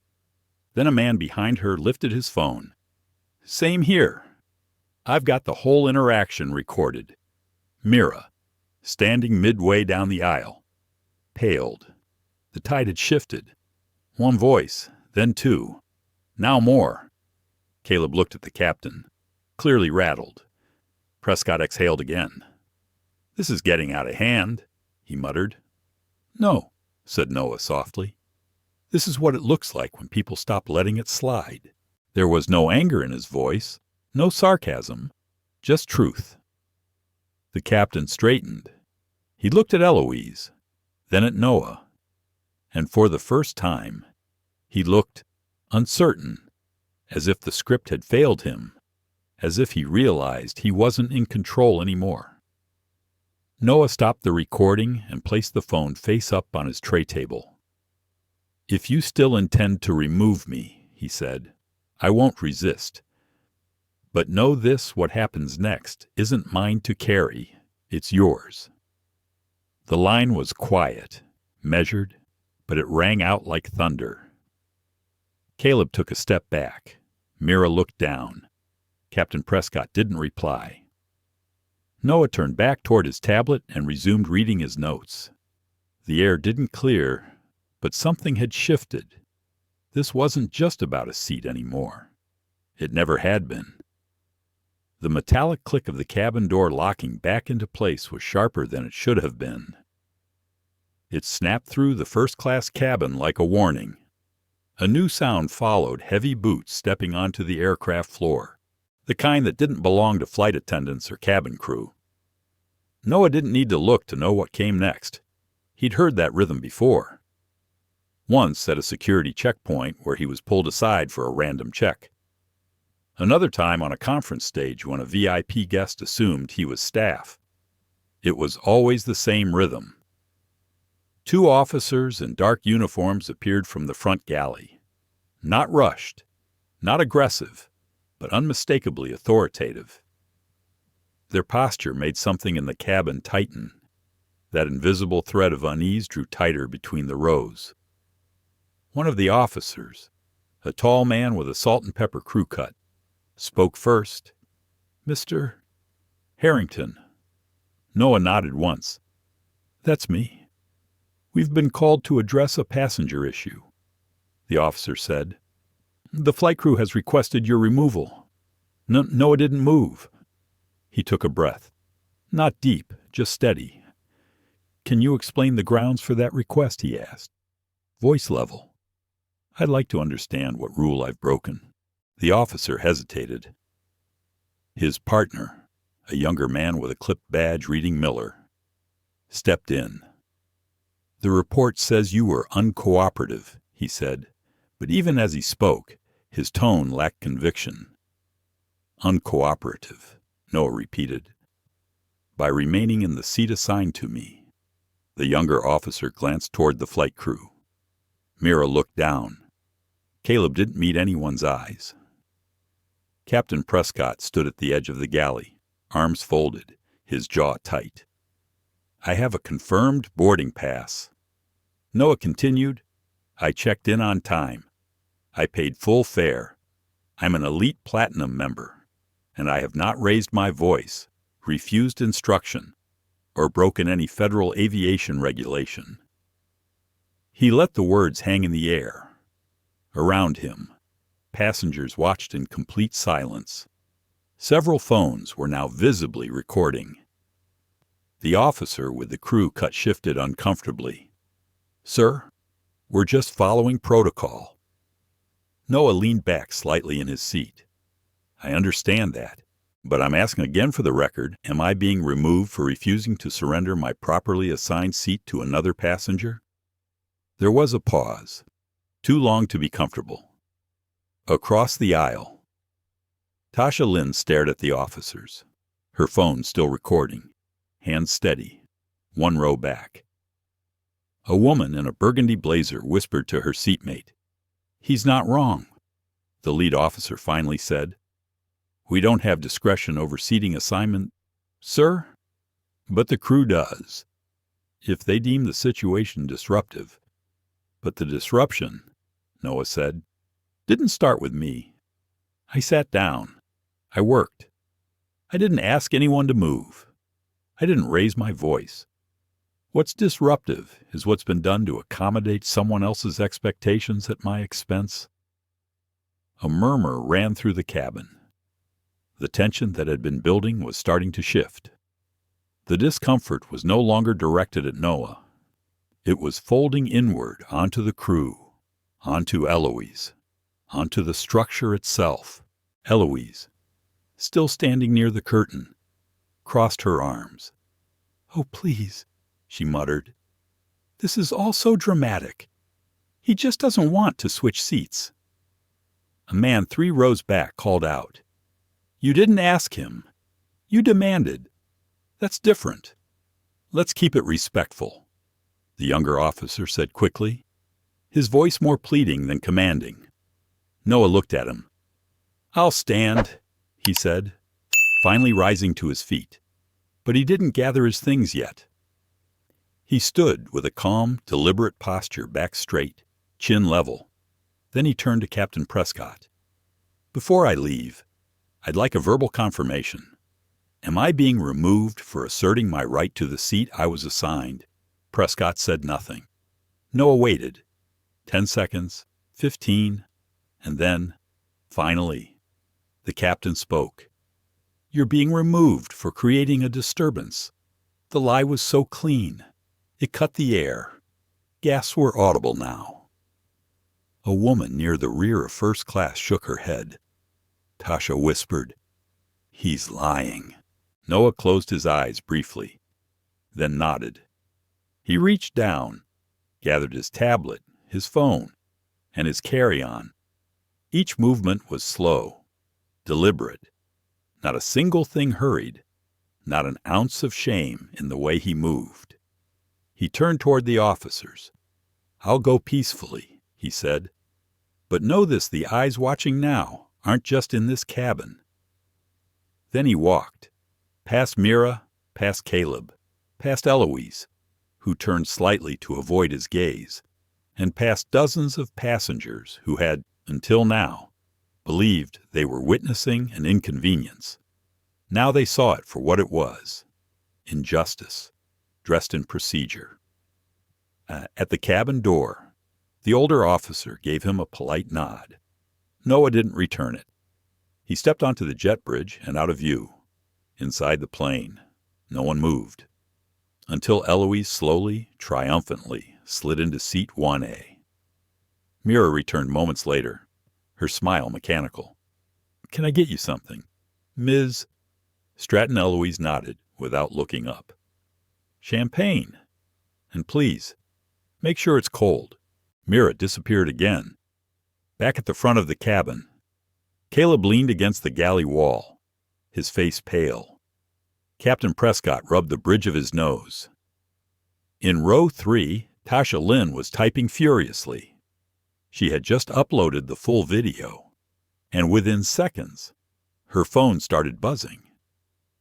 Then a man behind her lifted his phone. "Same here. I've got the whole interaction recorded." Mira, standing midway down the aisle, paled. The tide had shifted. One voice, then two. Now more. Caleb looked at the captain, clearly rattled. Prescott exhaled again. "This is getting out of hand," he muttered. "No," said Noah softly. "This is what it looks like when people stop letting it slide." There was no anger in his voice, no sarcasm, just truth. The captain straightened. He looked at Eloise, then at Noah, and for the first time, he looked uncertain, as if the script had failed him, as if he realized he wasn't in control anymore. Noah stopped the recording and placed the phone face up on his tray table. "If you still intend to remove me," he said, "I won't resist. But know this, what happens next isn't mine to carry, it's yours." The line was quiet, measured, but it rang out like thunder. Caleb took a step back. Mira looked down. Captain Prescott didn't reply. Noah turned back toward his tablet and resumed reading his notes. The air didn't clear, but something had shifted. This wasn't just about a seat anymore. It never had been. The metallic click of the cabin door locking back into place was sharper than it should have been. It snapped through the first-class cabin like a warning. A new sound followed, heavy boots stepping onto the aircraft floor, the kind that didn't belong to flight attendants or cabin crew. Noah didn't need to look to know what came next. He'd heard that rhythm before. Once at a security checkpoint where he was pulled aside for a random check. Another time on a conference stage when a VIP guest assumed he was staff. It was always the same rhythm. Two officers in dark uniforms appeared from the front galley. Not rushed, not aggressive, but unmistakably authoritative. Their posture made something in the cabin tighten. That invisible thread of unease drew tighter between the rows. One of the officers, a tall man with a salt and pepper crew cut, spoke first. "Mr. Harrington." Noah nodded once. "That's me. We've been called to address a passenger issue," the officer said. "The flight crew has requested your removal." Noah didn't move. He took a breath. Not deep, just steady. "Can you explain the grounds for that request?" he asked. Voice level. "I'd like to understand what rule I've broken." The officer hesitated. His partner, a younger man with a clipped badge reading Miller, stepped in. "The report says you were uncooperative," he said, but even as he spoke, his tone lacked conviction. "Uncooperative," Noah repeated. "By remaining in the seat assigned to me." The younger officer glanced toward the flight crew. Mira looked down. Caleb didn't meet anyone's eyes. Captain Prescott stood at the edge of the galley, arms folded, his jaw tight. "I have a confirmed boarding pass." Noah continued, "I checked in on time. I paid full fare. I'm an elite platinum member, and I have not raised my voice, refused instruction, or broken any federal aviation regulation." He let the words hang in the air. Around him, passengers watched in complete silence. Several phones were now visibly recording. The officer with the crew cut shifted uncomfortably. "Sir, we're just following protocol." Noah leaned back slightly in his seat. "I understand that, but I'm asking again for the record, am I being removed for refusing to surrender my properly assigned seat to another passenger?" There was a pause, too long to be comfortable. Across the aisle, Tasha Lynn stared at the officers, her phone still recording, hands steady, one row back. A woman in a burgundy blazer whispered to her seatmate. "He's not wrong," the lead officer finally said. "We don't have discretion over seating assignment, sir, but the crew does, if they deem the situation disruptive." "But the disruption," Noah said, "didn't start with me. I sat down. I worked. I didn't ask anyone to move. I didn't raise my voice. What's disruptive is what's been done to accommodate someone else's expectations at my expense." A murmur ran through the cabin. The tension that had been building was starting to shift. The discomfort was no longer directed at Noah. It was folding inward onto the crew, onto Eloise, onto the structure itself. Eloise, still standing near the curtain, crossed her arms. "Oh, please," she muttered. "This is all so dramatic. He just doesn't want to switch seats." A man 3 rows back called out, "You didn't ask him. You demanded. That's different. Let's keep it respectful," the younger officer said quickly, his voice more pleading than commanding. Noah looked at him. "I'll stand," he said, finally rising to his feet. But he didn't gather his things yet. He stood with a calm, deliberate posture back straight, chin level. Then he turned to Captain Prescott. "Before I leave, I'd like a verbal confirmation. Am I being removed for asserting my right to the seat I was assigned?" Prescott said nothing. Noah waited. 10 seconds, 15, and then, finally, the captain spoke. "You're being removed for creating a disturbance." The lie was so clean. It cut the air. Gasps were audible now. A woman near the rear of first class shook her head. Tasha whispered, "He's lying." Noah closed his eyes briefly, then nodded. He reached down, gathered his tablet, his phone, and his carry-on. Each movement was slow, deliberate. Not a single thing hurried, not an ounce of shame in the way he moved. He turned toward the officers. "I'll go peacefully," he said. "But know this, the eyes watching now aren't just in this cabin." Then he walked, past Mira, past Caleb, past Eloise, who turned slightly to avoid his gaze, and past dozens of passengers who had, until now, believed they were witnessing an inconvenience. Now they saw it for what it was: injustice, dressed in procedure. At the cabin door, the older officer gave him a polite nod. Noah didn't return it. He stepped onto the jet bridge and out of view. Inside the plane, no one moved, until Eloise slowly, triumphantly slid into seat 1A. Mira returned moments later, her smile mechanical. "Can I get you something, Ms.?" Stratton Eloise nodded without looking up. "Champagne. And please, make sure it's cold." Mira disappeared again. Back at the front of the cabin, Caleb leaned against the galley wall, his face pale. Captain Prescott rubbed the bridge of his nose. In row 3, Tasha Lynn was typing furiously. She had just uploaded the full video, and within seconds, her phone started buzzing.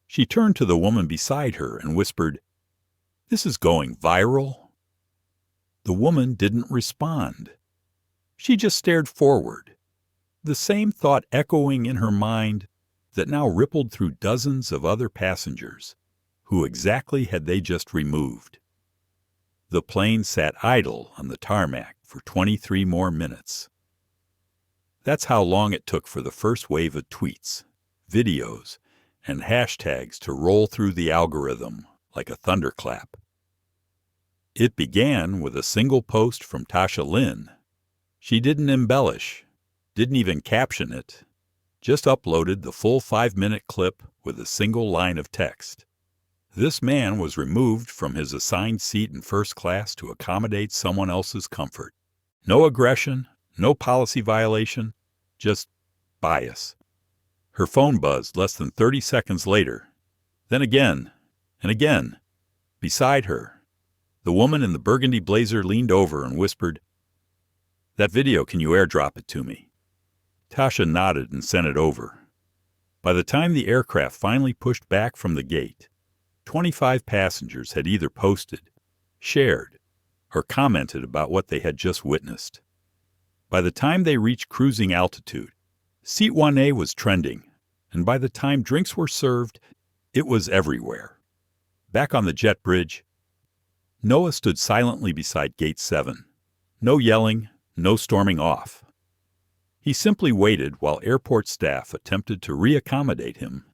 She turned to the woman beside her and whispered, "This is going viral." The woman didn't respond. She just stared forward, the same thought echoing in her mind that now rippled through dozens of other passengers. Who exactly had they just removed? The plane sat idle on the tarmac for 23 more minutes. That's how long it took for the first wave of tweets, videos, and hashtags to roll through the algorithm like a thunderclap. It began with a single post from Tasha Lynn. She didn't embellish, didn't even caption it, just uploaded the full 5-minute clip with a single line of text. This man was removed from his assigned seat in first class to accommodate someone else's comfort. No aggression, no policy violation, just bias. Her phone buzzed less than 30 seconds later, then again and again, Beside her, the woman in the burgundy blazer leaned over and whispered, "That video, can you airdrop it to me?" Tasha nodded and sent it over. By the time the aircraft finally pushed back from the gate, 25 passengers had either posted, shared, or commented about what they had just witnessed. By the time they reached cruising altitude, Seat 1A was trending, and by the time drinks were served, it was everywhere. Back on the jet bridge, Noah stood silently beside Gate 7. No yelling, no storming off. He simply waited while airport staff attempted to reaccommodate him.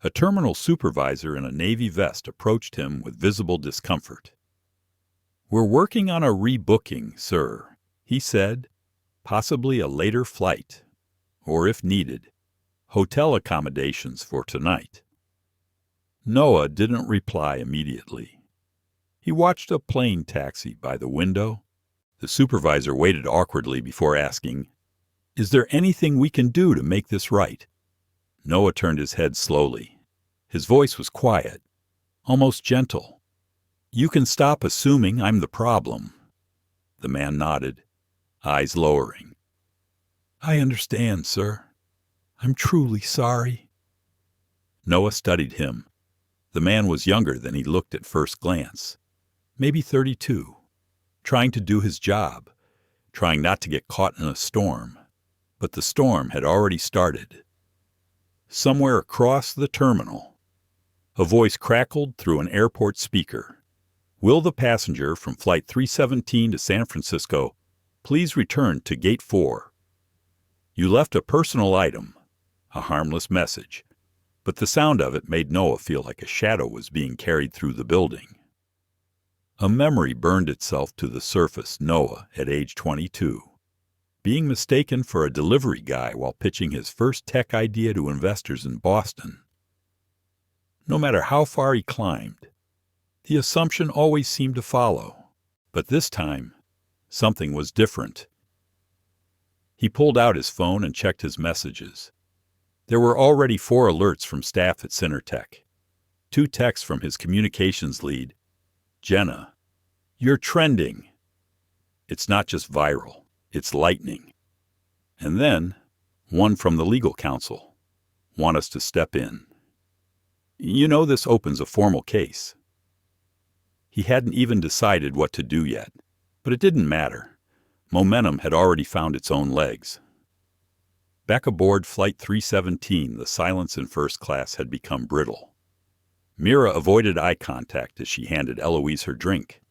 A terminal supervisor in a Navy vest approached him with visible discomfort. "We're working on a rebooking, sir," he said. "Possibly a later flight, or if needed, hotel accommodations for tonight." Noah didn't reply immediately. He watched a plane taxi by the window. The supervisor waited awkwardly before asking, "Is there anything we can do to make this right?" Noah turned his head slowly. His voice was quiet, almost gentle. "You can stop assuming I'm the problem." The man nodded, eyes lowering. "I understand, sir. I'm truly sorry." Noah studied him. The man was younger than he looked at first glance. Maybe 32, trying to do his job, trying not to get caught in a storm. But the storm had already started. Somewhere across the terminal, a voice crackled through an airport speaker. "Will the passenger from Flight 317 to San Francisco please return to Gate 4? You left a personal item," a harmless message, but the sound of it made Noah feel like a shadow was being carried through the building. A memory burned itself to the surface. Noah, at age 22, being mistaken for a delivery guy while pitching his first tech idea to investors in Boston. No matter how far he climbed, the assumption always seemed to follow. But this time, something was different. He pulled out his phone and checked his messages. There were already 4 alerts from staff at Cinertech. 2 texts from his communications lead. "Jenna, you're trending. It's not just viral, it's lightning." And then, one from the legal counsel. "Want us to step in. You know this opens a formal case." He hadn't even decided what to do yet, but it didn't matter. Momentum had already found its own legs. Back aboard Flight 317, the silence in first class had become brittle. Mira avoided eye contact as she handed Eloise her drink.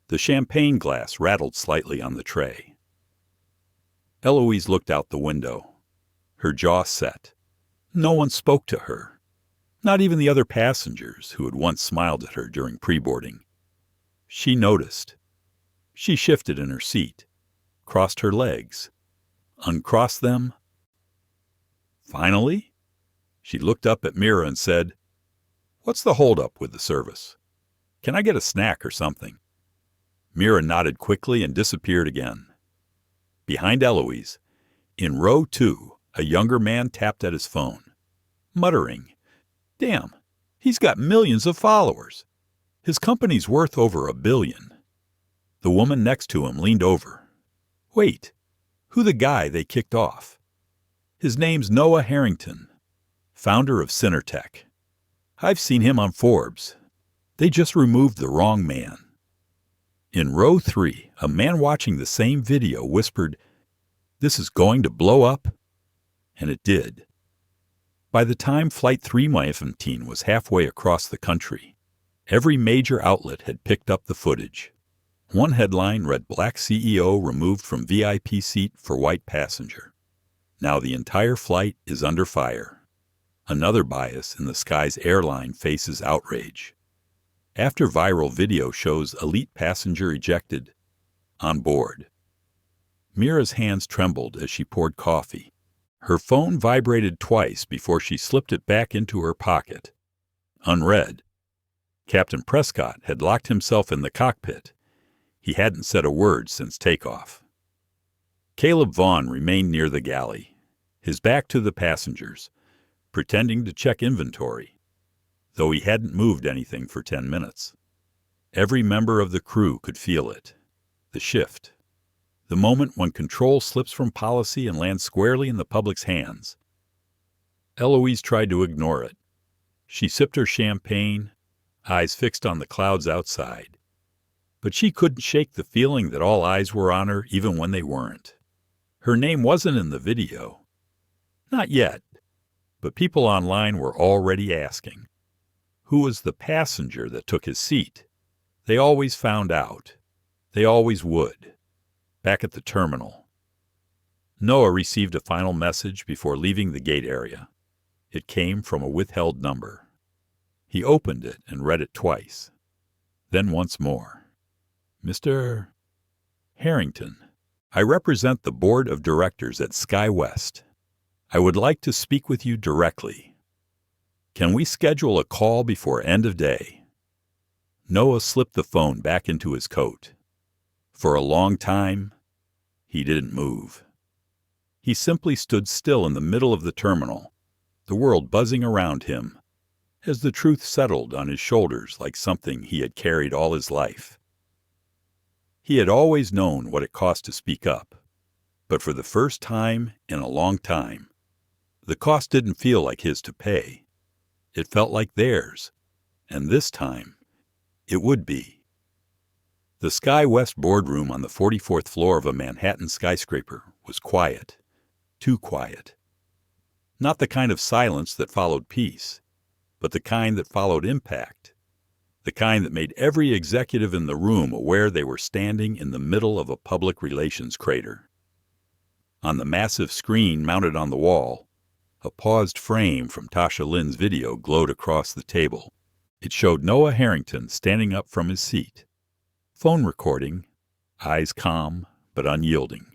The champagne glass rattled slightly on the tray. Eloise looked out the window, her jaw set. No one spoke to her, not even the other passengers who had once smiled at her during pre-boarding. She noticed. She shifted in her seat, crossed her legs, uncrossed them. Finally, she looked up at Mira and said, "What's the holdup with the service? Can I get a snack or something?" Mira nodded quickly and disappeared again. Behind Eloise, in row 2, a younger man tapped at his phone, muttering, "Damn, he's got millions of followers. His company's worth over $1 billion. The woman next to him leaned over. "Wait, who the guy they kicked off? His name's Noah Harrington, founder of Cinertech. I've seen him on Forbes. They just removed the wrong man." In row 3, a man watching the same video whispered, "This is going to blow up." And it did. By the time Flight 317 was halfway across the country, every major outlet had picked up the footage. One headline read, "Black CEO removed from VIP seat for white passenger. Now the entire flight is under fire." Another bias in the Sky's airline faces outrage. After viral video shows elite passenger ejected on board. Mira's hands trembled as she poured coffee. Her phone vibrated twice before she slipped it back into her pocket. Unread. Captain Prescott had locked himself in the cockpit. He hadn't said a word since takeoff. Caleb Vaughn remained near the galley, his back to the passengers, pretending to check inventory, though he hadn't moved anything for 10 minutes. Every member of the crew could feel it. The shift. The moment when control slips from policy and lands squarely in the public's hands. Eloise tried to ignore it. She sipped her champagne, eyes fixed on the clouds outside. But she couldn't shake the feeling that all eyes were on her even when they weren't. Her name wasn't in the video. Not yet. But people online were already asking. Who was the passenger that took his seat? They always found out. They always would. Back at the terminal. Noah received a final message before leaving the gate area. It came from a withheld number. He opened it and read it twice. Then once more. Mr. Harrington, I represent the board of directors at SkyWest. I would like to speak with you directly. Can we schedule a call before end of day? Noah slipped the phone back into his coat. For a long time, he didn't move. He simply stood still in the middle of the terminal, the world buzzing around him, as the truth settled on his shoulders like something he had carried all his life. He had always known what it cost to speak up, but for the first time in a long time, the cost didn't feel like his to pay. It felt like theirs, and this time, it would be. The SkyWest boardroom on the 44th floor of a Manhattan skyscraper was quiet, too quiet. Not the kind of silence that followed peace, but the kind that followed impact, the kind that made every executive in the room aware they were standing in the middle of a public relations crater. On the massive screen mounted on the wall, a paused frame from Tasha Lynn's video glowed across the table. It showed Noah Harrington standing up from his seat. Phone recording, eyes calm but unyielding.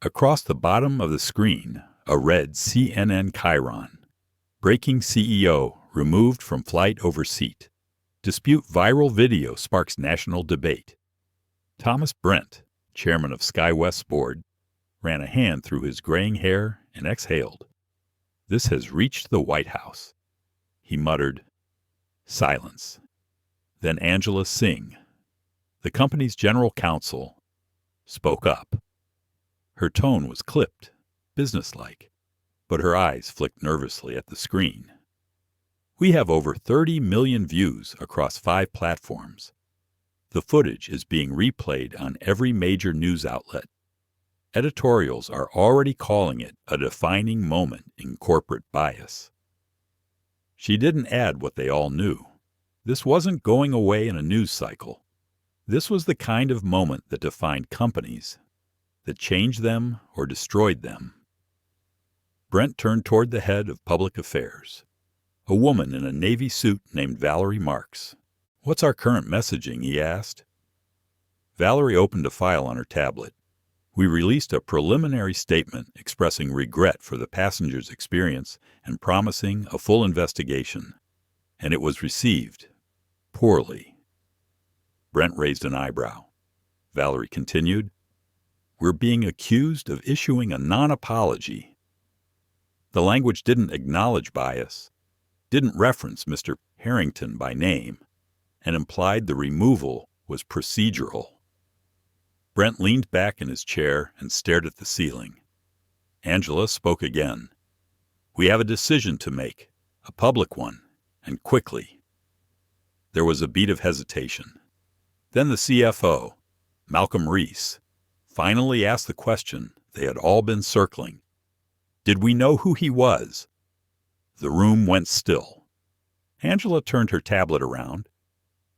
Across the bottom of the screen, a red CNN chyron. Breaking CEO removed from flight over seat. Dispute viral video sparks national debate. Thomas Brent, chairman of SkyWest's board, ran a hand through his graying hair and exhaled. This has reached the White House. He muttered. Silence. Then Angela Singh, the company's general counsel, spoke up. Her tone was clipped, businesslike, but her eyes flicked nervously at the screen. We have over 30 million views across 5 platforms. The footage is being replayed on every major news outlet. Editorials are already calling it a defining moment in corporate bias. She didn't add what they all knew. This wasn't going away in a news cycle. This was the kind of moment that defined companies, that changed them or destroyed them. Brent turned toward the head of public affairs, a woman in a navy suit named Valerie Marks. What's our current messaging, he asked. Valerie opened a file on her tablet. We released a preliminary statement expressing regret for the passenger's experience and promising a full investigation. And it was received poorly. Brent raised an eyebrow. Valerie continued, We're being accused of issuing a non-apology. The language didn't acknowledge bias, didn't reference Mr. Harrington by name, and implied the removal was procedural. Brent leaned back in his chair and stared at the ceiling. Angela spoke again. We have a decision to make, a public one, and quickly. There was a beat of hesitation. Then the CFO, Malcolm Reese, finally asked the question they had all been circling. Did we know who he was? The room went still. Angela turned her tablet around.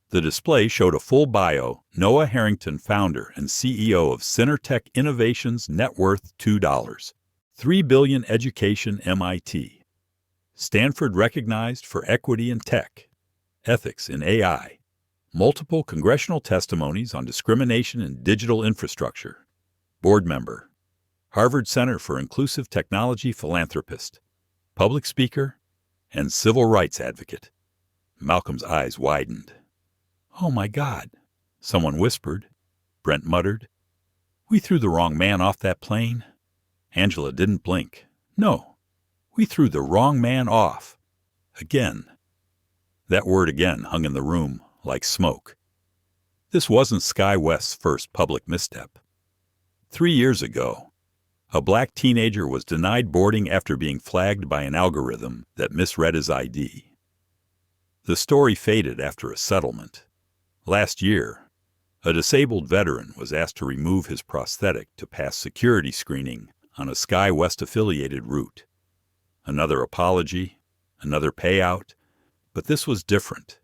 The display showed a full bio, Noah Harrington, founder and CEO of Synertech Innovations, net worth $2. $3 billion education MIT. Stanford recognized for equity in tech, ethics in AI. Multiple congressional testimonies on discrimination in digital infrastructure. Board member. Harvard Center for Inclusive Technology philanthropist. Public speaker and civil rights advocate. Malcolm's eyes widened. Oh my God, someone whispered. Brent muttered. We threw the wrong man off that plane. Angela didn't blink. No, we threw the wrong man off. Again. That word again hung in the room like smoke. This wasn't SkyWest's first public misstep. 3 years ago, a black teenager was denied boarding after being flagged by an algorithm that misread his ID. The story faded after a settlement. Last year, a disabled veteran was asked to remove his prosthetic to pass security screening on a SkyWest-affiliated route. Another apology, another payout, but this was different.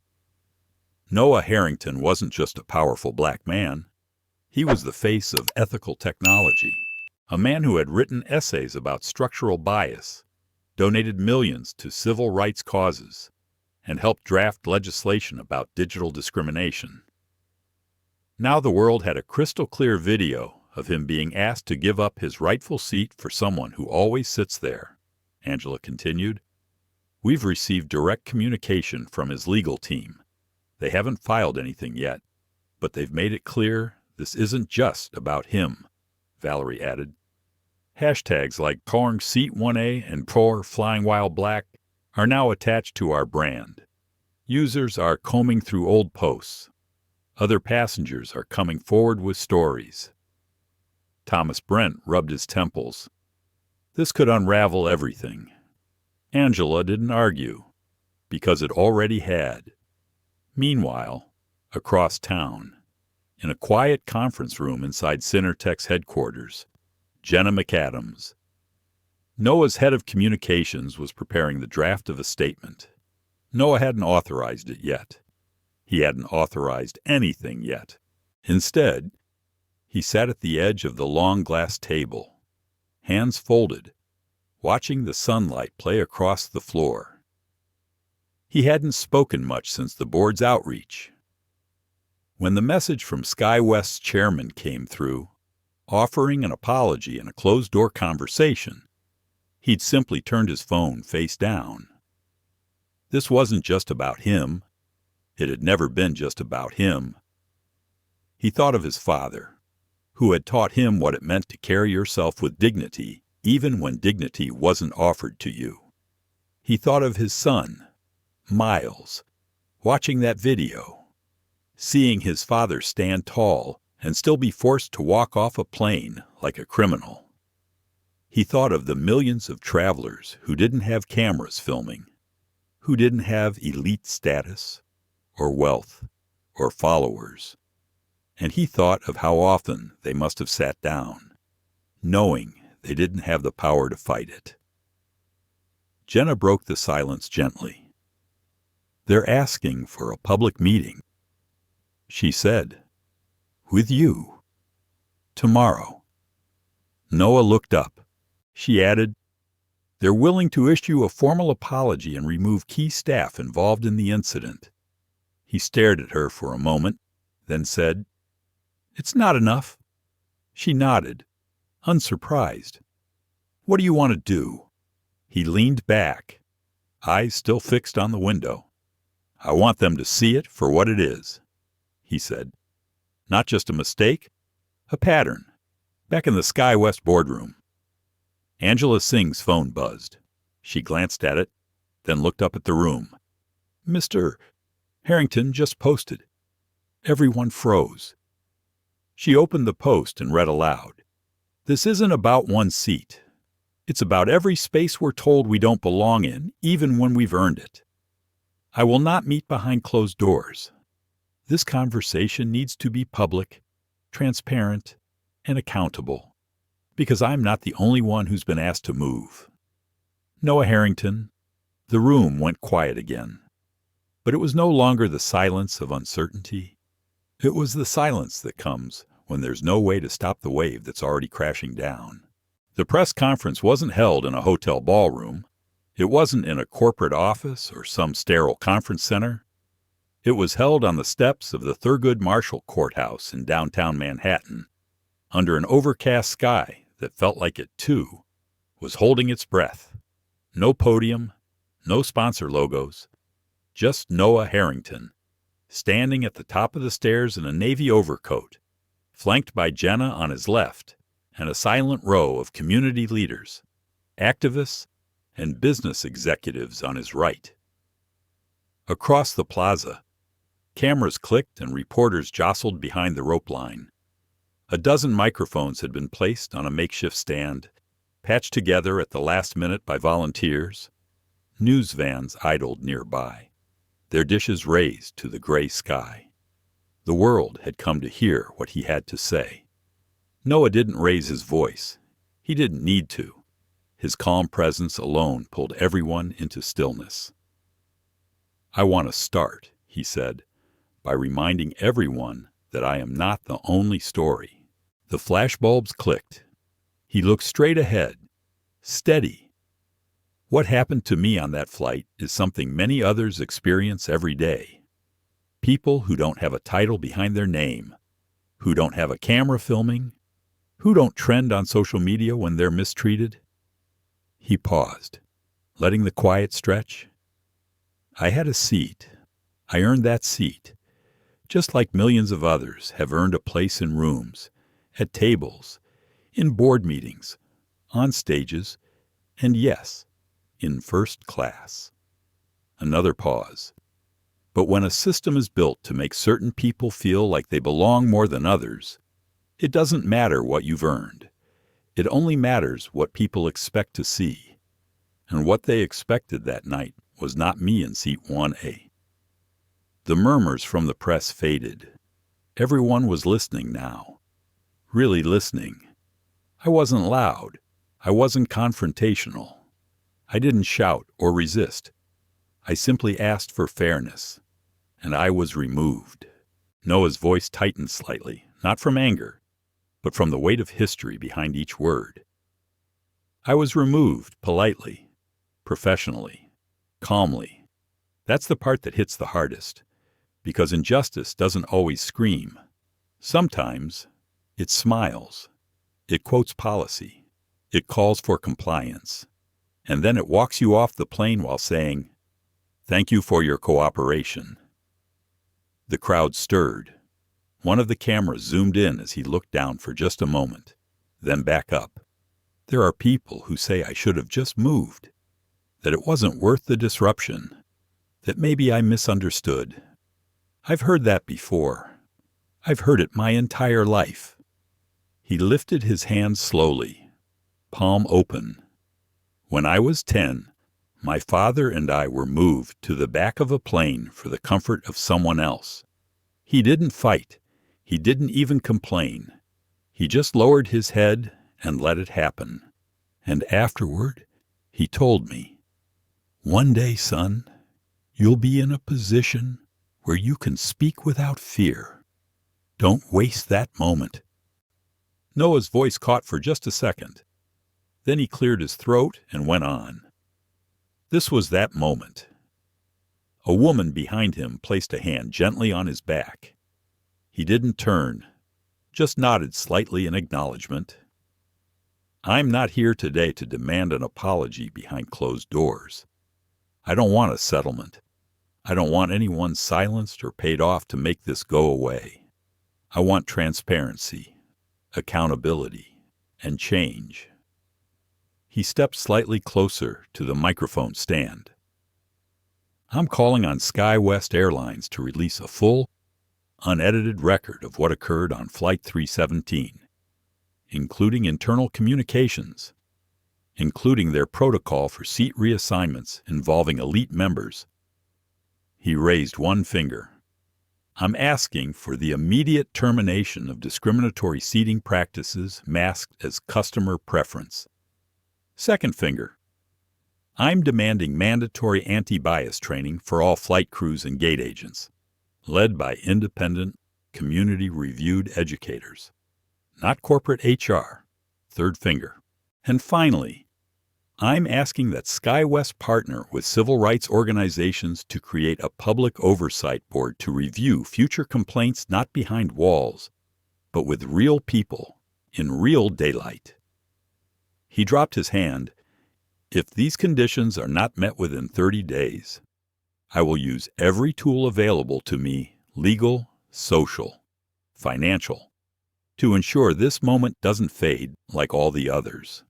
Noah Harrington wasn't just a powerful black man. He was the face of ethical technology, a man who had written essays about structural bias, donated millions to civil rights causes, and helped draft legislation about digital discrimination. Now the world had a crystal-clear video of him being asked to give up his rightful seat for someone who always sits there. Angela continued. We've received direct communication from his legal team. They haven't filed anything yet, but they've made it clear this isn't just about him, Valerie added. Hashtags like Corn Seat 1A and Poor Flying While Black are now attached to our brand. Users are combing through old posts. Other passengers are coming forward with stories. Thomas Brent rubbed his temples. This could unravel everything. Angela didn't argue, because it already had. Meanwhile, across town, in a quiet conference room inside Synertech's headquarters, Jenna McAdams. Noah's head of communications was preparing the draft of a statement. Noah hadn't authorized it yet. He hadn't authorized anything yet. Instead, he sat at the edge of the long glass table, hands folded, watching the sunlight play across the floor. He hadn't spoken much since the board's outreach. When the message from SkyWest's chairman came through, offering an apology in a closed-door conversation, he'd simply turned his phone face down. This wasn't just about him. It had never been just about him. He thought of his father, who had taught him what it meant to carry yourself with dignity, even when dignity wasn't offered to you. He thought of his son, Miles, watching that video, seeing his father stand tall and still be forced to walk off a plane like a criminal. He thought of the millions of travelers who didn't have cameras filming, who didn't have elite status, or wealth, or followers. And he thought of how often they must have sat down, knowing they didn't have the power to fight it. Jenna broke the silence gently. They're asking for a public meeting, she said. With you. Tomorrow. Noah looked up. She added, they're willing to issue a formal apology and remove key staff involved in the incident. He stared at her for a moment, then said, it's not enough. She nodded, unsurprised. What do you want to do? He leaned back, eyes still fixed on the window. I want them to see it for what it is, he said. Not just a mistake, a pattern. Back in the SkyWest boardroom. Angela Singh's phone buzzed. She glanced at it, then looked up at the room. Mr. Harrington just posted. Everyone froze. She opened the post and read aloud. This isn't about one seat. It's about every space we're told we don't belong in, even when we've earned it. I will not meet behind closed doors. This conversation needs to be public, transparent, and accountable, because I'm not the only one who's been asked to move. Noah Harrington. The room went quiet again. But it was no longer the silence of uncertainty. It was the silence that comes when there's no way to stop the wave that's already crashing down. The press conference wasn't held in a hotel ballroom. It wasn't in a corporate office or some sterile conference center. It was held on the steps of the Thurgood Marshall Courthouse in downtown Manhattan, under an overcast sky that felt like it, too, was holding its breath. No podium, no sponsor logos, just Noah Harrington, standing at the top of the stairs in a navy overcoat, flanked by Jenna on his left and a silent row of community leaders, activists, and business executives on his right. Across the plaza, Cameras clicked and reporters jostled behind the rope line. A dozen microphones had been placed on a makeshift stand, patched together at the last minute by volunteers. News vans idled nearby, their dishes raised to the gray sky. The world had come to hear what he had to say. Noah didn't raise his voice. He didn't need to. His calm presence alone pulled everyone into stillness. "I want to start," he said, "by reminding everyone that I am not the only story." The flashbulbs clicked. He looked straight ahead, steady. What happened to me on that flight is something many others experience every day. People who don't have a title behind their name, who don't have a camera filming, who don't trend on social media when they're mistreated. He paused, letting the quiet stretch. I had a seat. I earned that seat, just like millions of others have earned a place in rooms, at tables, in board meetings, on stages, and yes, in first class. Another pause. But when a system is built to make certain people feel like they belong more than others, it doesn't matter what you've earned. It only matters what people expect to see. And what they expected that night was not me in seat 1A. The murmurs from the press faded. Everyone was listening now. Really listening. I wasn't loud. I wasn't confrontational. I didn't shout or resist. I simply asked for fairness. And I was removed. Noah's voice tightened slightly, not from anger, but from the weight of history behind each word. I was removed politely, professionally, calmly. That's the part that hits the hardest, because injustice doesn't always scream. Sometimes it smiles. It quotes policy. It calls for compliance. And then it walks you off the plane while saying, "Thank you for your cooperation." The crowd stirred. One of the cameras zoomed in as he looked down for just a moment, then back up. There are people who say I should have just moved, that it wasn't worth the disruption, that maybe I misunderstood. I've heard that before. I've heard it my entire life. He lifted his hand slowly, palm open. When I was 10, my father and I were moved to the back of a plane for the comfort of someone else. He didn't fight. He didn't even complain. He just lowered his head and let it happen. And afterward, he told me, "One day, son, you'll be in a position where you can speak without fear. Don't waste that moment." Noah's voice caught for just a second. Then he cleared his throat and went on. This was that moment. A woman behind him placed a hand gently on his back. He didn't turn, just nodded slightly in acknowledgement. I'm not here today to demand an apology behind closed doors. I don't want a settlement. I don't want anyone silenced or paid off to make this go away. I want transparency, accountability, and change. He stepped slightly closer to the microphone stand. I'm calling on SkyWest Airlines to release a full, unedited record of what occurred on Flight 317, including internal communications, including their protocol for seat reassignments involving elite members. He raised one finger. I'm asking for the immediate termination of discriminatory seating practices masked as customer preference. Second finger. I'm demanding mandatory anti-bias training for all flight crews and gate agents, led by independent, community-reviewed educators, not corporate HR. Third finger. And finally, I'm asking that SkyWest partner with civil rights organizations to create a public oversight board to review future complaints not behind walls, but with real people in real daylight. He dropped his hand. If these conditions are not met within 30 days, I will use every tool available to me, legal, social, financial, to ensure this moment doesn't fade like all the others.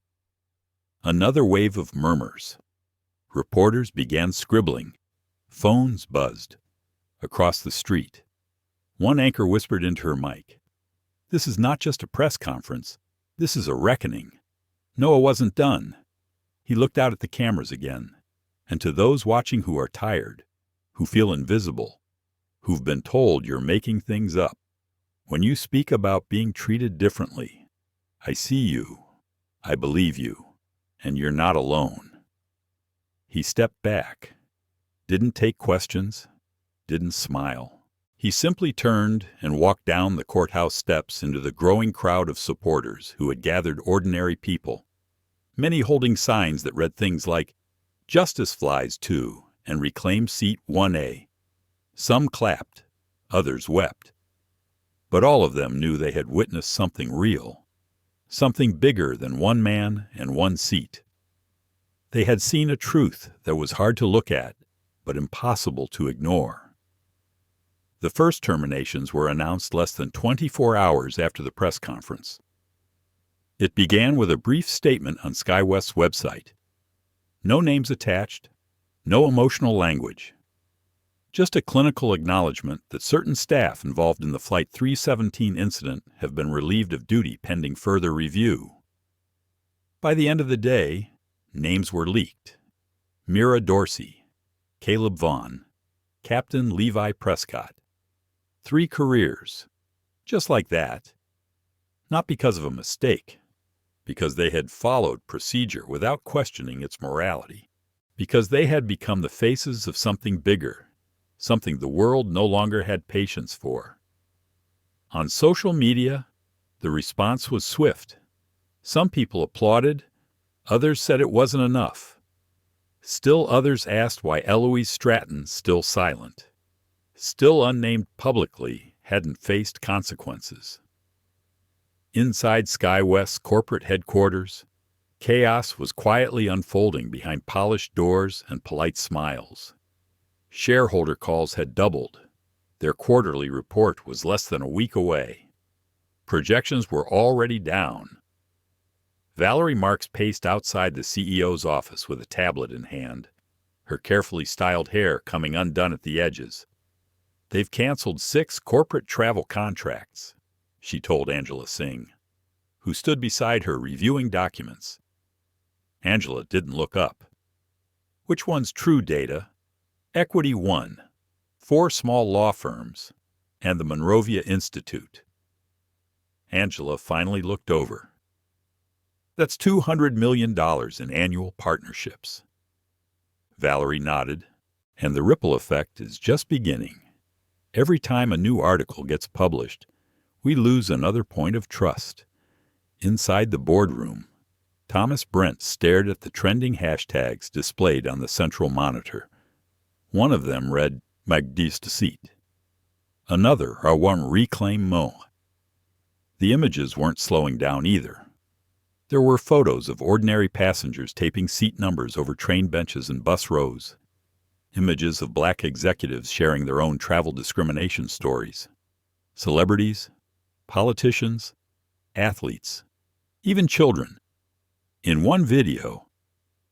Another wave of murmurs. Reporters began scribbling. Phones buzzed. across the street. One anchor whispered into her mic, "This is not just a press conference. This is a reckoning." Noah wasn't done. He looked out at the cameras again, and to those watching who are tired, who feel invisible, who've been told you're making things up, when you speak about being treated differently, I see you, I believe you, and you're not alone. He stepped back, didn't take questions, didn't smile. He simply turned and walked down the courthouse steps into the growing crowd of supporters who had gathered ordinary people, many holding signs that read things like, "Justice flies too," and "Reclaim seat 1A. Some clapped, others wept. But all of them knew they had witnessed something real, something bigger than one man and one seat. They had seen a truth that was hard to look at, but impossible to ignore. The first terminations were announced less than 24 hours after the press conference. It began with a brief statement on SkyWest's website. No names attached, no emotional language. Just a clinical acknowledgement that certain staff involved in the Flight 317 incident have been relieved of duty pending further review. By the end of the day, names were leaked. Mira Dorsey, Caleb Vaughn, Captain Levi Prescott. 3 careers, just like that. Not because of a mistake, because they had followed procedure without questioning its morality, because they had become the faces of something bigger, something the world no longer had patience for. On social media, the response was swift. Some people applauded, others said it wasn't enough. Still others asked why Eloise Stratton, still silent, still unnamed publicly, hadn't faced consequences. Inside SkyWest's corporate headquarters, chaos was quietly unfolding behind polished doors and polite smiles. Shareholder calls had doubled. Their quarterly report was less than a week away. Projections were already down. Valerie Marks paced outside the CEO's office with a tablet in hand, her carefully styled hair coming undone at the edges. "They've canceled 6 corporate travel contracts," she told Angela Singh, who stood beside her reviewing documents. Angela didn't look up. "Which one's true data?" "Equity One, 4 small law firms, and the Monrovia Institute." Angela finally looked over. "That's $200 million in annual partnerships." Valerie nodded, "And the ripple effect is just beginning. Every time a new article gets published, we lose another point of trust." Inside the boardroom, Thomas Brent stared at the trending hashtags displayed on the central monitor. One of them read, "Magdis Deceit." Another, "Our one reclaim mot." The images weren't slowing down either. There were photos of ordinary passengers taping seat numbers over train benches and bus rows. Images of black executives sharing their own travel discrimination stories. Celebrities, politicians, athletes, even children. In one video,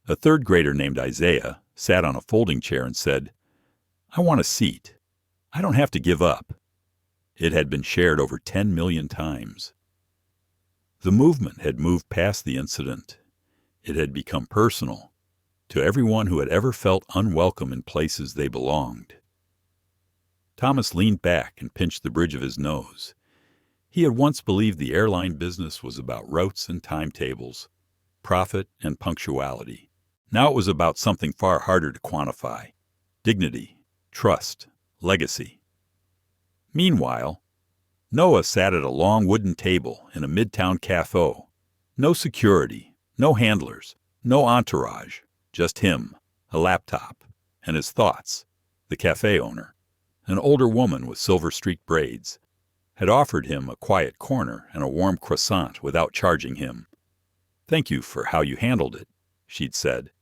a 3rd grader named Isaiah sat on a folding chair and said, "I want a seat. I don't have to give up." It had been shared over 10 million times. The movement had moved past the incident. It had become personal to everyone who had ever felt unwelcome in places they belonged. Thomas leaned back and pinched the bridge of his nose. He had once believed the airline business was about routes and timetables, profit and punctuality. Now it was about something far harder to quantify: dignity, trust, legacy. Meanwhile, Noah sat at a long wooden table in a midtown cafe. No security, no handlers, no entourage, just him, a laptop, and his thoughts. The cafe owner, an older woman with silver-streaked braids, had offered him a quiet corner and a warm croissant without charging him. "Thank you for how you handled it," she'd said.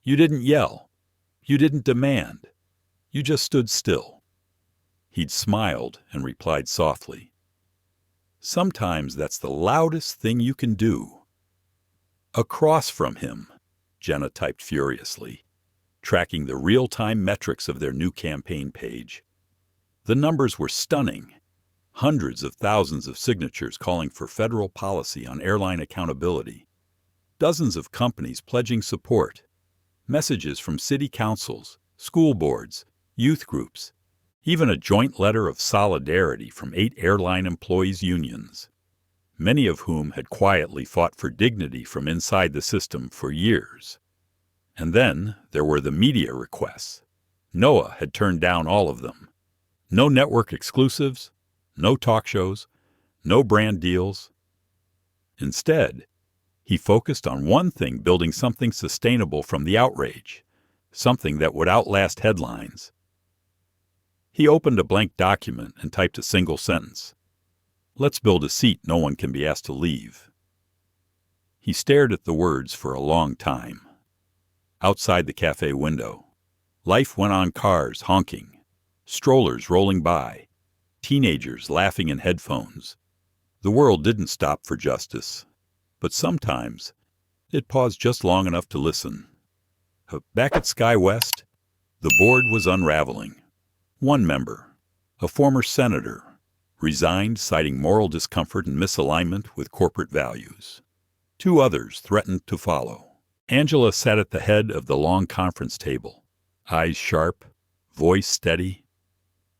"You didn't yell. You didn't demand. You just stood still." He'd smiled and replied softly, "Sometimes that's the loudest thing you can do." Across from him, Jenna typed furiously, tracking the real-time metrics of their new campaign page. The numbers were stunning. Hundreds of thousands of signatures calling for federal policy on airline accountability. Dozens of companies pledging support. Messages from city councils, school boards, youth groups. Even a joint letter of solidarity from 8 airline employees' unions, many of whom had quietly fought for dignity from inside the system for years. And then there were the media requests. Noah had turned down all of them. No network exclusives, no talk shows, no brand deals. Instead, he focused on one thing, building something sustainable from the outrage, something that would outlast headlines. He opened a blank document and typed a single sentence. "Let's build a seat no one can be asked to leave." He stared at the words for a long time. Outside the cafe window, life went on, cars honking, strollers rolling by, teenagers laughing in headphones. The world didn't stop for justice, but sometimes it paused just long enough to listen. Back at Sky West, the board was unraveling. One member, a former senator, resigned, citing moral discomfort and misalignment with corporate values. 2 others threatened to follow. Angela sat at the head of the long conference table, eyes sharp, voice steady.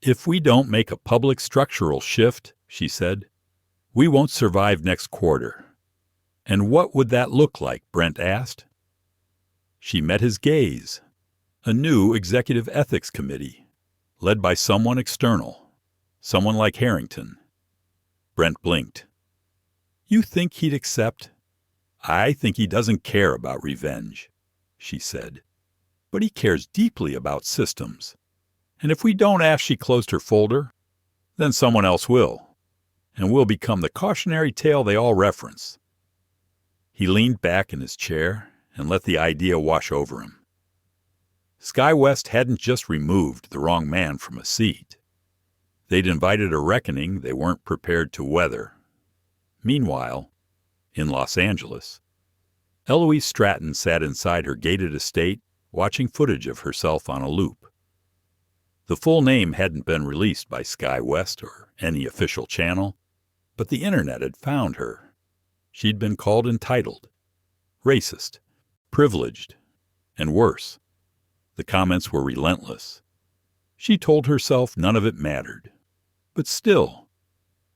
"If we don't make a public structural shift," she said, "we won't survive next quarter." "And what would that look like?" Brent asked. She met his gaze. A new executive ethics committee, led by someone external, someone like Harrington. Brent blinked. "You think he'd accept?" "I think he doesn't care about revenge," she said. "But he cares deeply about systems. And if we don't ask," she closed her folder, "then someone else will. And we'll become the cautionary tale they all reference." He leaned back in his chair and let the idea wash over him. Sky West hadn't just removed the wrong man from a seat. They'd invited a reckoning they weren't prepared to weather. Meanwhile, in Los Angeles, Eloise Stratton sat inside her gated estate, watching footage of herself on a loop. The full name hadn't been released by Sky West or any official channel, but the internet had found her. She'd been called entitled, racist, privileged, and worse. The comments were relentless. She told herself none of it mattered. But still,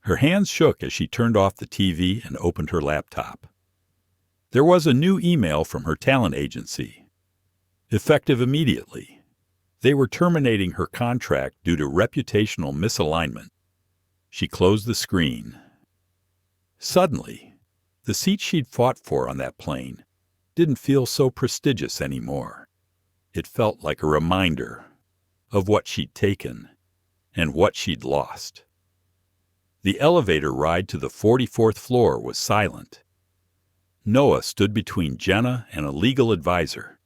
her hands shook as she turned off the TV and opened her laptop. There was a new email from her talent agency. Effective immediately, they were terminating her contract due to reputational misalignment. She closed the screen. Suddenly, the seat she'd fought for on that plane didn't feel so prestigious anymore. It felt like a reminder of what she'd taken and what she'd lost. The elevator ride to the 44th floor was silent. Noah stood between Jenna and a legal advisor,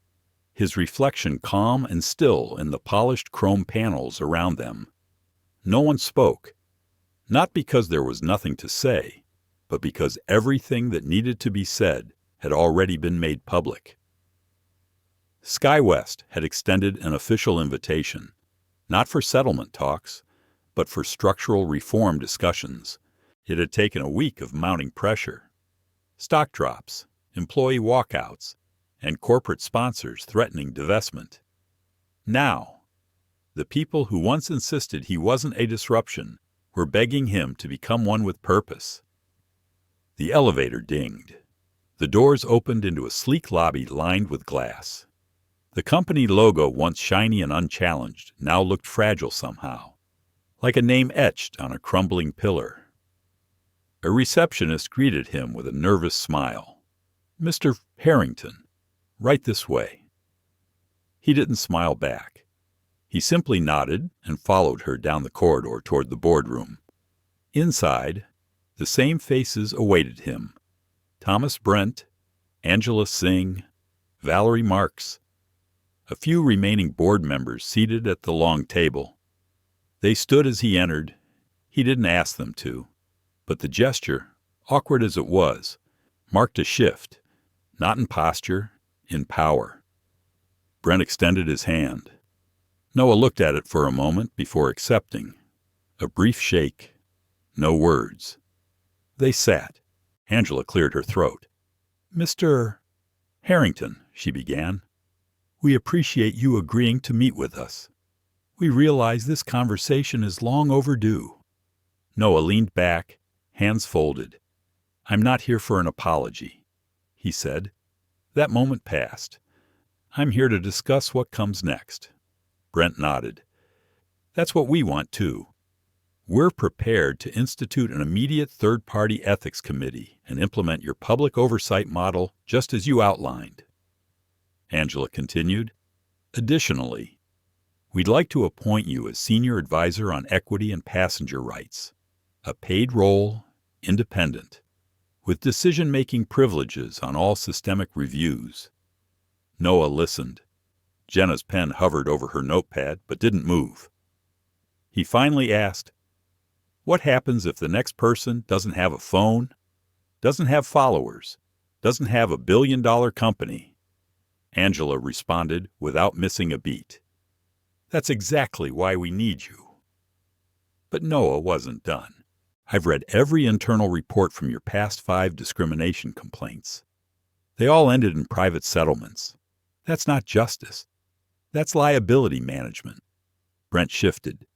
his reflection calm and still in the polished chrome panels around them. No one spoke, not because there was nothing to say, but because everything that needed to be said had already been made public. Sky West had extended an official invitation, not for settlement talks, but for structural reform discussions. It had taken a week of mounting pressure. Stock drops, employee walkouts, and corporate sponsors threatening divestment. Now, the people who once insisted he wasn't a disruption were begging him to become one with purpose. The elevator dinged. The doors opened into a sleek lobby lined with glass. The company logo, once shiny and unchallenged, now looked fragile somehow, like a name etched on a crumbling pillar. A receptionist greeted him with a nervous smile. "Mr. Harrington, right this way." He didn't smile back. He simply nodded and followed her down the corridor toward the boardroom. Inside, the same faces awaited him. Thomas Brent, Angela Singh, Valerie Marks, a few remaining board members seated at the long table. They stood as he entered. He didn't ask them to, but the gesture, awkward as it was, marked a shift, not in posture, in power. Brent extended his hand. Noah looked at it for a moment before accepting, A brief shake. No words. They sat. Angela cleared her throat. "Mr. Harrington," she began, "we appreciate you agreeing to meet with us. We realize this conversation is long overdue." Noah leaned back, hands folded. "I'm not here for an apology," he said. That moment passed. "I'm here to discuss what comes next." Brent nodded. "That's what we want, too. We're prepared to institute an immediate third-party ethics committee and implement your public oversight model just as you outlined." Angela continued, "Additionally, we'd like to appoint you as senior advisor on equity and passenger rights, a paid role, independent, with decision-making privileges on all systemic reviews." Noah listened. Jenna's pen hovered over her notepad but didn't move. He finally asked, "What happens if the next person doesn't have a phone, doesn't have followers, doesn't have $1 billion company?" Angela responded without missing a beat. "That's exactly why we need you." But Noah wasn't done. "I've read every internal report from your past 5 discrimination complaints. They all ended in private settlements. That's not justice. That's liability management." Brent shifted.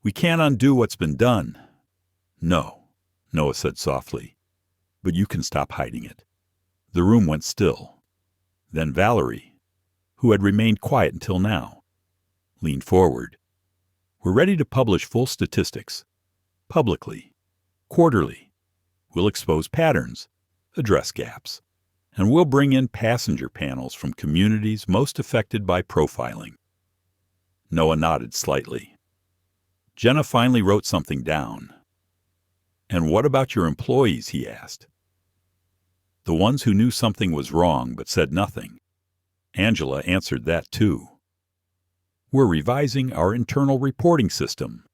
"We can't undo what's been done." "No," Noah said softly, "but you can stop hiding it." The room went still. Then Valerie, who had remained quiet until now, leaned forward. "We're ready to publish full statistics. Publicly. Quarterly. We'll expose patterns, address gaps, and we'll bring in passenger panels from communities most affected by profiling." Noah nodded slightly. Jenna finally wrote something down. "And what about your employees?" he asked. "The ones who knew something was wrong but said nothing." Angela answered that too. "We're revising our internal reporting system.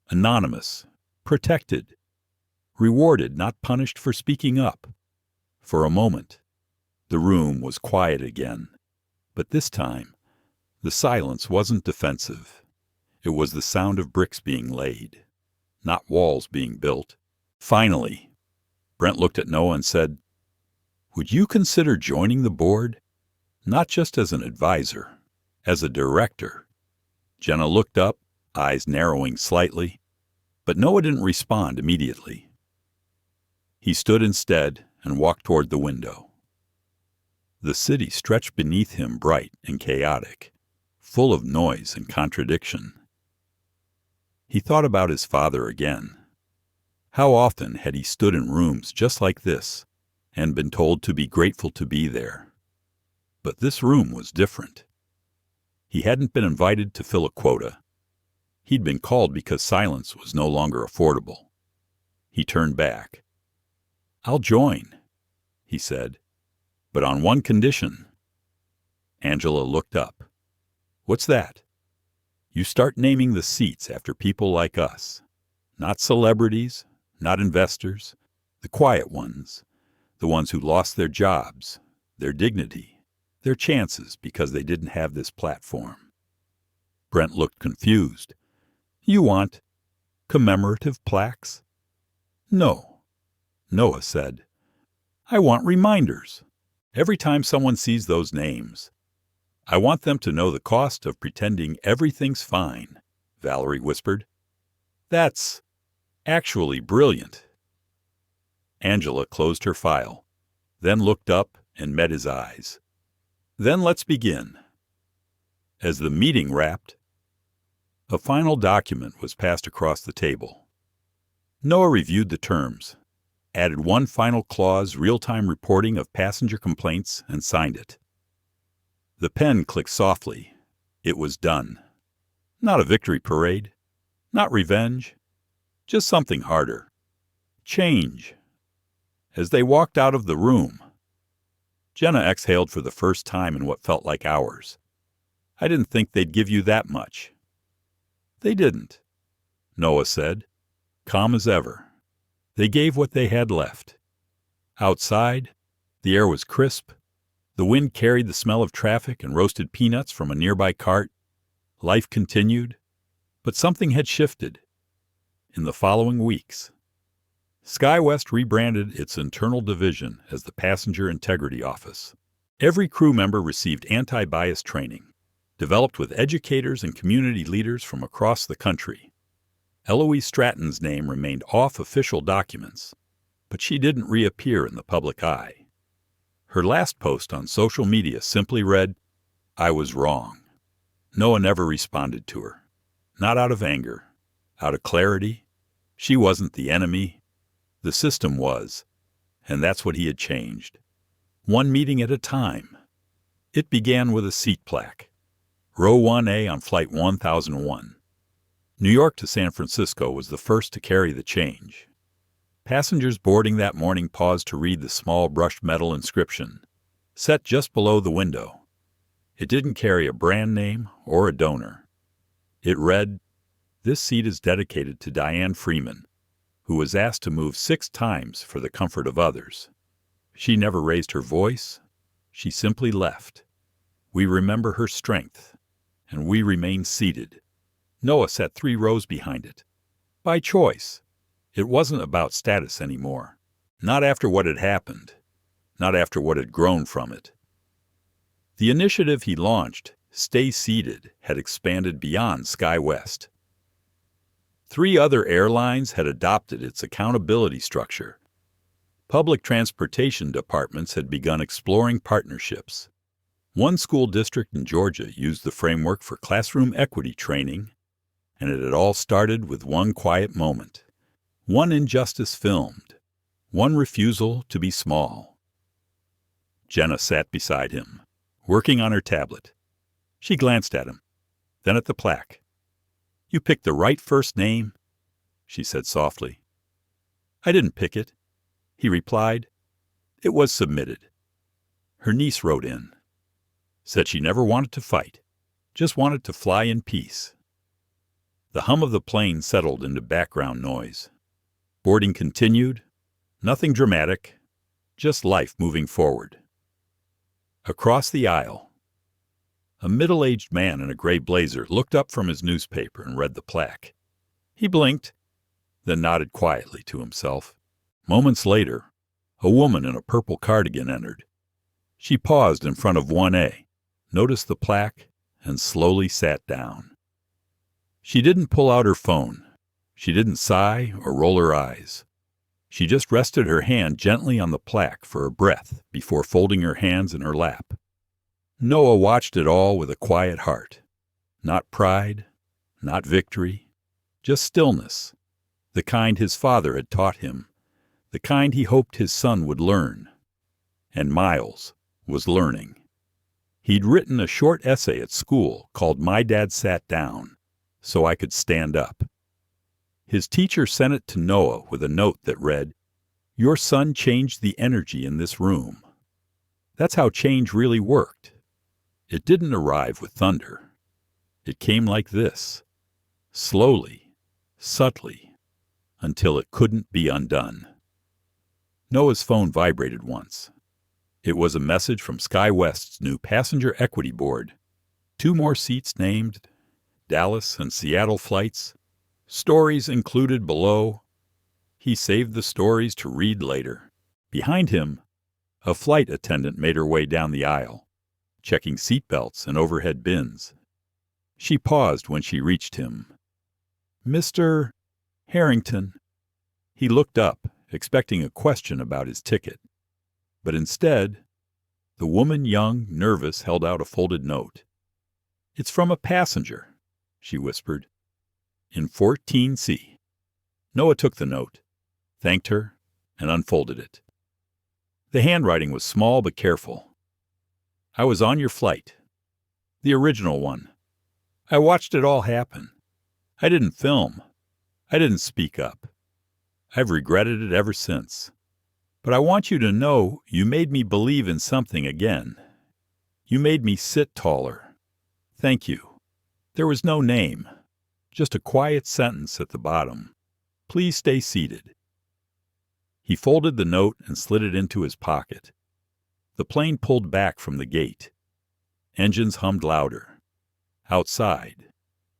Anonymous, protected, rewarded, not punished for speaking up." For a moment, the room was quiet again. But this time, the silence wasn't defensive. It was the sound of bricks being laid, not walls being built. Finally, Brent looked at Noah and said, "Would you consider joining the board? Not just as an advisor, as a director." Jenna looked up, eyes narrowing slightly, but Noah didn't respond immediately. He stood instead and walked toward the window. The city stretched beneath him, bright and chaotic, full of noise and contradiction. He thought about his father again. How often had he stood in rooms just like this and been told to be grateful to be there? But this room was different. He hadn't been invited to fill a quota. He'd been called because silence was no longer affordable. He turned back. "I'll join," he said, "but on one condition." Angela looked up. "What's that?" "You start naming the seats after people like us. Not celebrities, not investors, the quiet ones, the ones who lost their jobs, their dignity, their chances because they didn't have this platform." Brent looked confused. "You want commemorative plaques?" "No," Noah said. "I want reminders. Every time someone sees those names. I want them to know the cost of pretending everything's fine," Valerie whispered. "That's actually brilliant." Angela closed her file, then looked up and met his eyes. "Then let's begin." As the meeting wrapped, a final document was passed across the table. Noah reviewed the terms, added one final clause, real-time reporting of passenger complaints, and signed it. The pen clicked softly. It was done. Not a victory parade, not revenge, just something harder. Change. As they walked out of the room, Jenna exhaled for the first time in what felt like hours. "I didn't think they'd give you that much." "They didn't," Noah said, calm as ever. "They gave what they had left." Outside, the air was crisp. The wind carried the smell of traffic and roasted peanuts from a nearby cart. Life continued, but something had shifted. In the following weeks, SkyWest rebranded its internal division as the Passenger Integrity Office. Every crew member received anti-bias training, developed with educators and community leaders from across the country. Eloise Stratton's name remained off official documents, but she didn't reappear in the public eye. Her last post on social media simply read, "I was wrong." Noah never responded to her. Not out of anger, out of clarity. She wasn't the enemy. The system was, and that's what he had changed. One meeting at a time. It began with a seat plaque. Row 1A on Flight 1001. New York to San Francisco was the first to carry the change. Passengers boarding that morning paused to read the small brushed metal inscription, set just below the window. It didn't carry a brand name or a donor. It read, "This seat is dedicated to Diane Freeman, who was asked to move 6 times for the comfort of others. She never raised her voice. She simply left. We remember her strength, and we remain seated." Noah sat 3 rows behind it. By choice. It wasn't about status anymore. Not after what had happened. Not after what had grown from it. The initiative he launched, Stay Seated, had expanded beyond SkyWest. 3 other airlines had adopted its accountability structure. Public transportation departments had begun exploring partnerships. One school district in Georgia used the framework for classroom equity training, and it had all started with one quiet moment. One injustice filmed. One refusal to be small. Jenna sat beside him, working on her tablet. She glanced at him, then at the plaque. "You picked the right first name," she said softly. "I didn't pick it," he replied. "It was submitted." Her niece wrote in. Said she never wanted to fight, just wanted to fly in peace. The hum of the plane settled into background noise. Boarding continued. Nothing dramatic, just life moving forward. Across the aisle, a middle-aged man in a gray blazer looked up from his newspaper and read the plaque. He blinked, then nodded quietly to himself. Moments later, a woman in a purple cardigan entered. She paused in front of 1A, noticed the plaque, and slowly sat down. She didn't pull out her phone. She didn't sigh or roll her eyes. She just rested her hand gently on the plaque for a breath before folding her hands in her lap. Noah watched it all with a quiet heart. Not pride, not victory, just stillness, the kind his father had taught him, the kind he hoped his son would learn. And Miles was learning. He'd written a short essay at school called "My Dad Sat Down, So I Could Stand Up." His teacher sent it to Noah with a note that read, "Your son changed the energy in this room." That's how change really worked. It didn't arrive with thunder. It came like this, slowly, subtly, until it couldn't be undone. Noah's phone vibrated once. It was a message from SkyWest's new Passenger Equity Board. 2 more seats named, Dallas and Seattle flights, stories included below. He saved the stories to read later. Behind him, a flight attendant made her way down the aisle, checking seat belts and overhead bins. She paused when she reached him. "Mr. Harrington." He looked up, expecting a question about his ticket. But instead, the woman, young, nervous, held out a folded note. "It's from a passenger," she whispered. "In 14C. Noah took the note, thanked her, and unfolded it. The handwriting was small but careful. "I was on your flight. The original one. I watched it all happen. I didn't film. I didn't speak up. I've regretted it ever since. But I want you to know you made me believe in something again. You made me sit taller. Thank you." There was no name, just a quiet sentence at the bottom. "Please stay seated." He folded the note and slid it into his pocket. The plane pulled back from the gate. Engines hummed louder. Outside,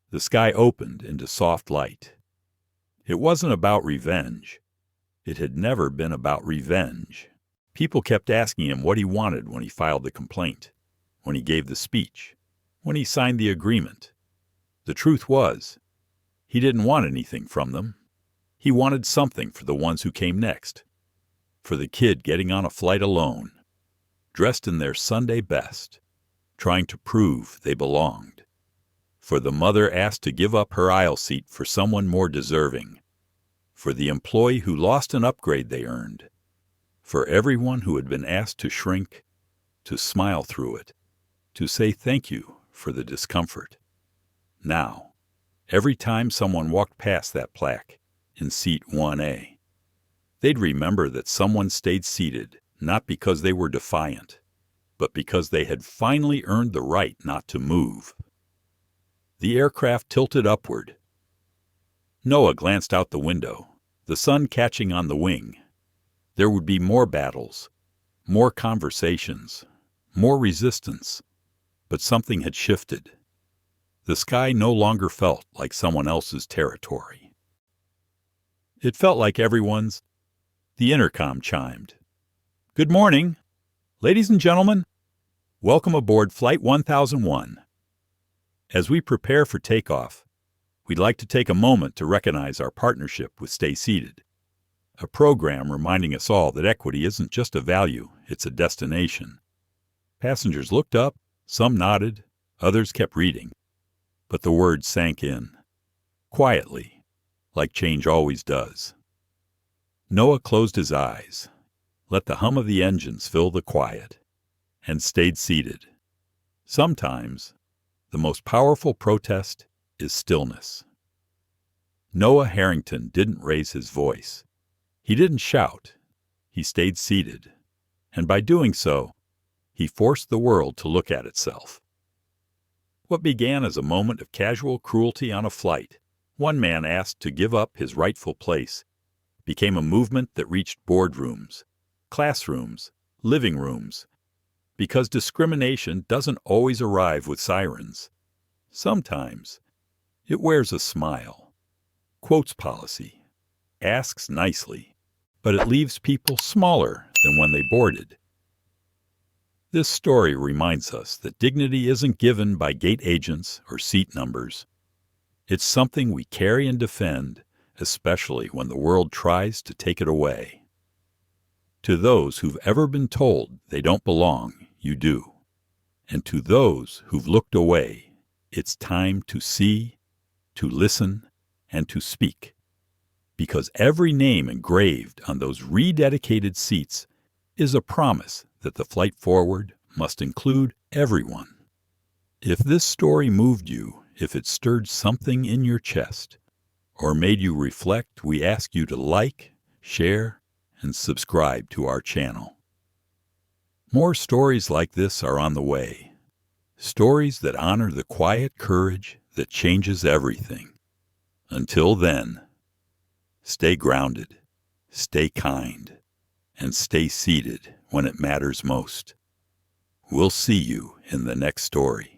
the sky opened into soft light. It wasn't about revenge. It had never been about revenge. People kept asking him what he wanted when he filed the complaint, when he gave the speech, when he signed the agreement. The truth was, he didn't want anything from them. He wanted something for the ones who came next. For the kid getting on a flight alone, dressed in their Sunday best, trying to prove they belonged. For the mother asked to give up her aisle seat for someone more deserving. For the employee who lost an upgrade they earned. For everyone who had been asked to shrink, to smile through it, to say thank you for the discomfort. Now, every time someone walked past that plaque in seat 1A, they'd remember that someone stayed seated not because they were defiant, but because they had finally earned the right not to move. The aircraft tilted upward. Noah glanced out the window, the sun catching on the wing. There would be more battles, more conversations, more resistance, but something had shifted. The sky no longer felt like someone else's territory. It felt like everyone's. The intercom chimed. "Good morning, ladies and gentlemen. Welcome aboard Flight 1001. As we prepare for takeoff, we'd like to take a moment to recognize our partnership with Stay Seated, a program reminding us all that equity isn't just a value, it's a destination." Passengers looked up, some nodded, others kept reading, but the words sank in, quietly, like change always does. Noah closed his eyes, let the hum of the engines fill the quiet, and stayed seated. Sometimes, the most powerful protest is stillness. Noah Harrington didn't raise his voice. He didn't shout. He stayed seated, and by doing so, he forced the world to look at itself. What began as a moment of casual cruelty on a flight, one man asked to give up his rightful place, became a movement that reached boardrooms, classrooms, living rooms, because discrimination doesn't always arrive with sirens. Sometimes it wears a smile, quotes policy, asks nicely, but it leaves people smaller than when they boarded. This story reminds us that dignity isn't given by gate agents or seat numbers. It's something we carry and defend, especially when the world tries to take it away. To those who've ever been told they don't belong, you do. And to those who've looked away, it's time to see, to listen, and to speak. Because every name engraved on those rededicated seats is a promise that the flight forward must include everyone. If this story moved you, if it stirred something in your chest, or made you reflect, we ask you to like, share, and subscribe to our channel. More stories like this are on the way. Stories that honor the quiet courage that changes everything. Until then, stay grounded, stay kind, and stay seated when it matters most. We'll see you in the next story.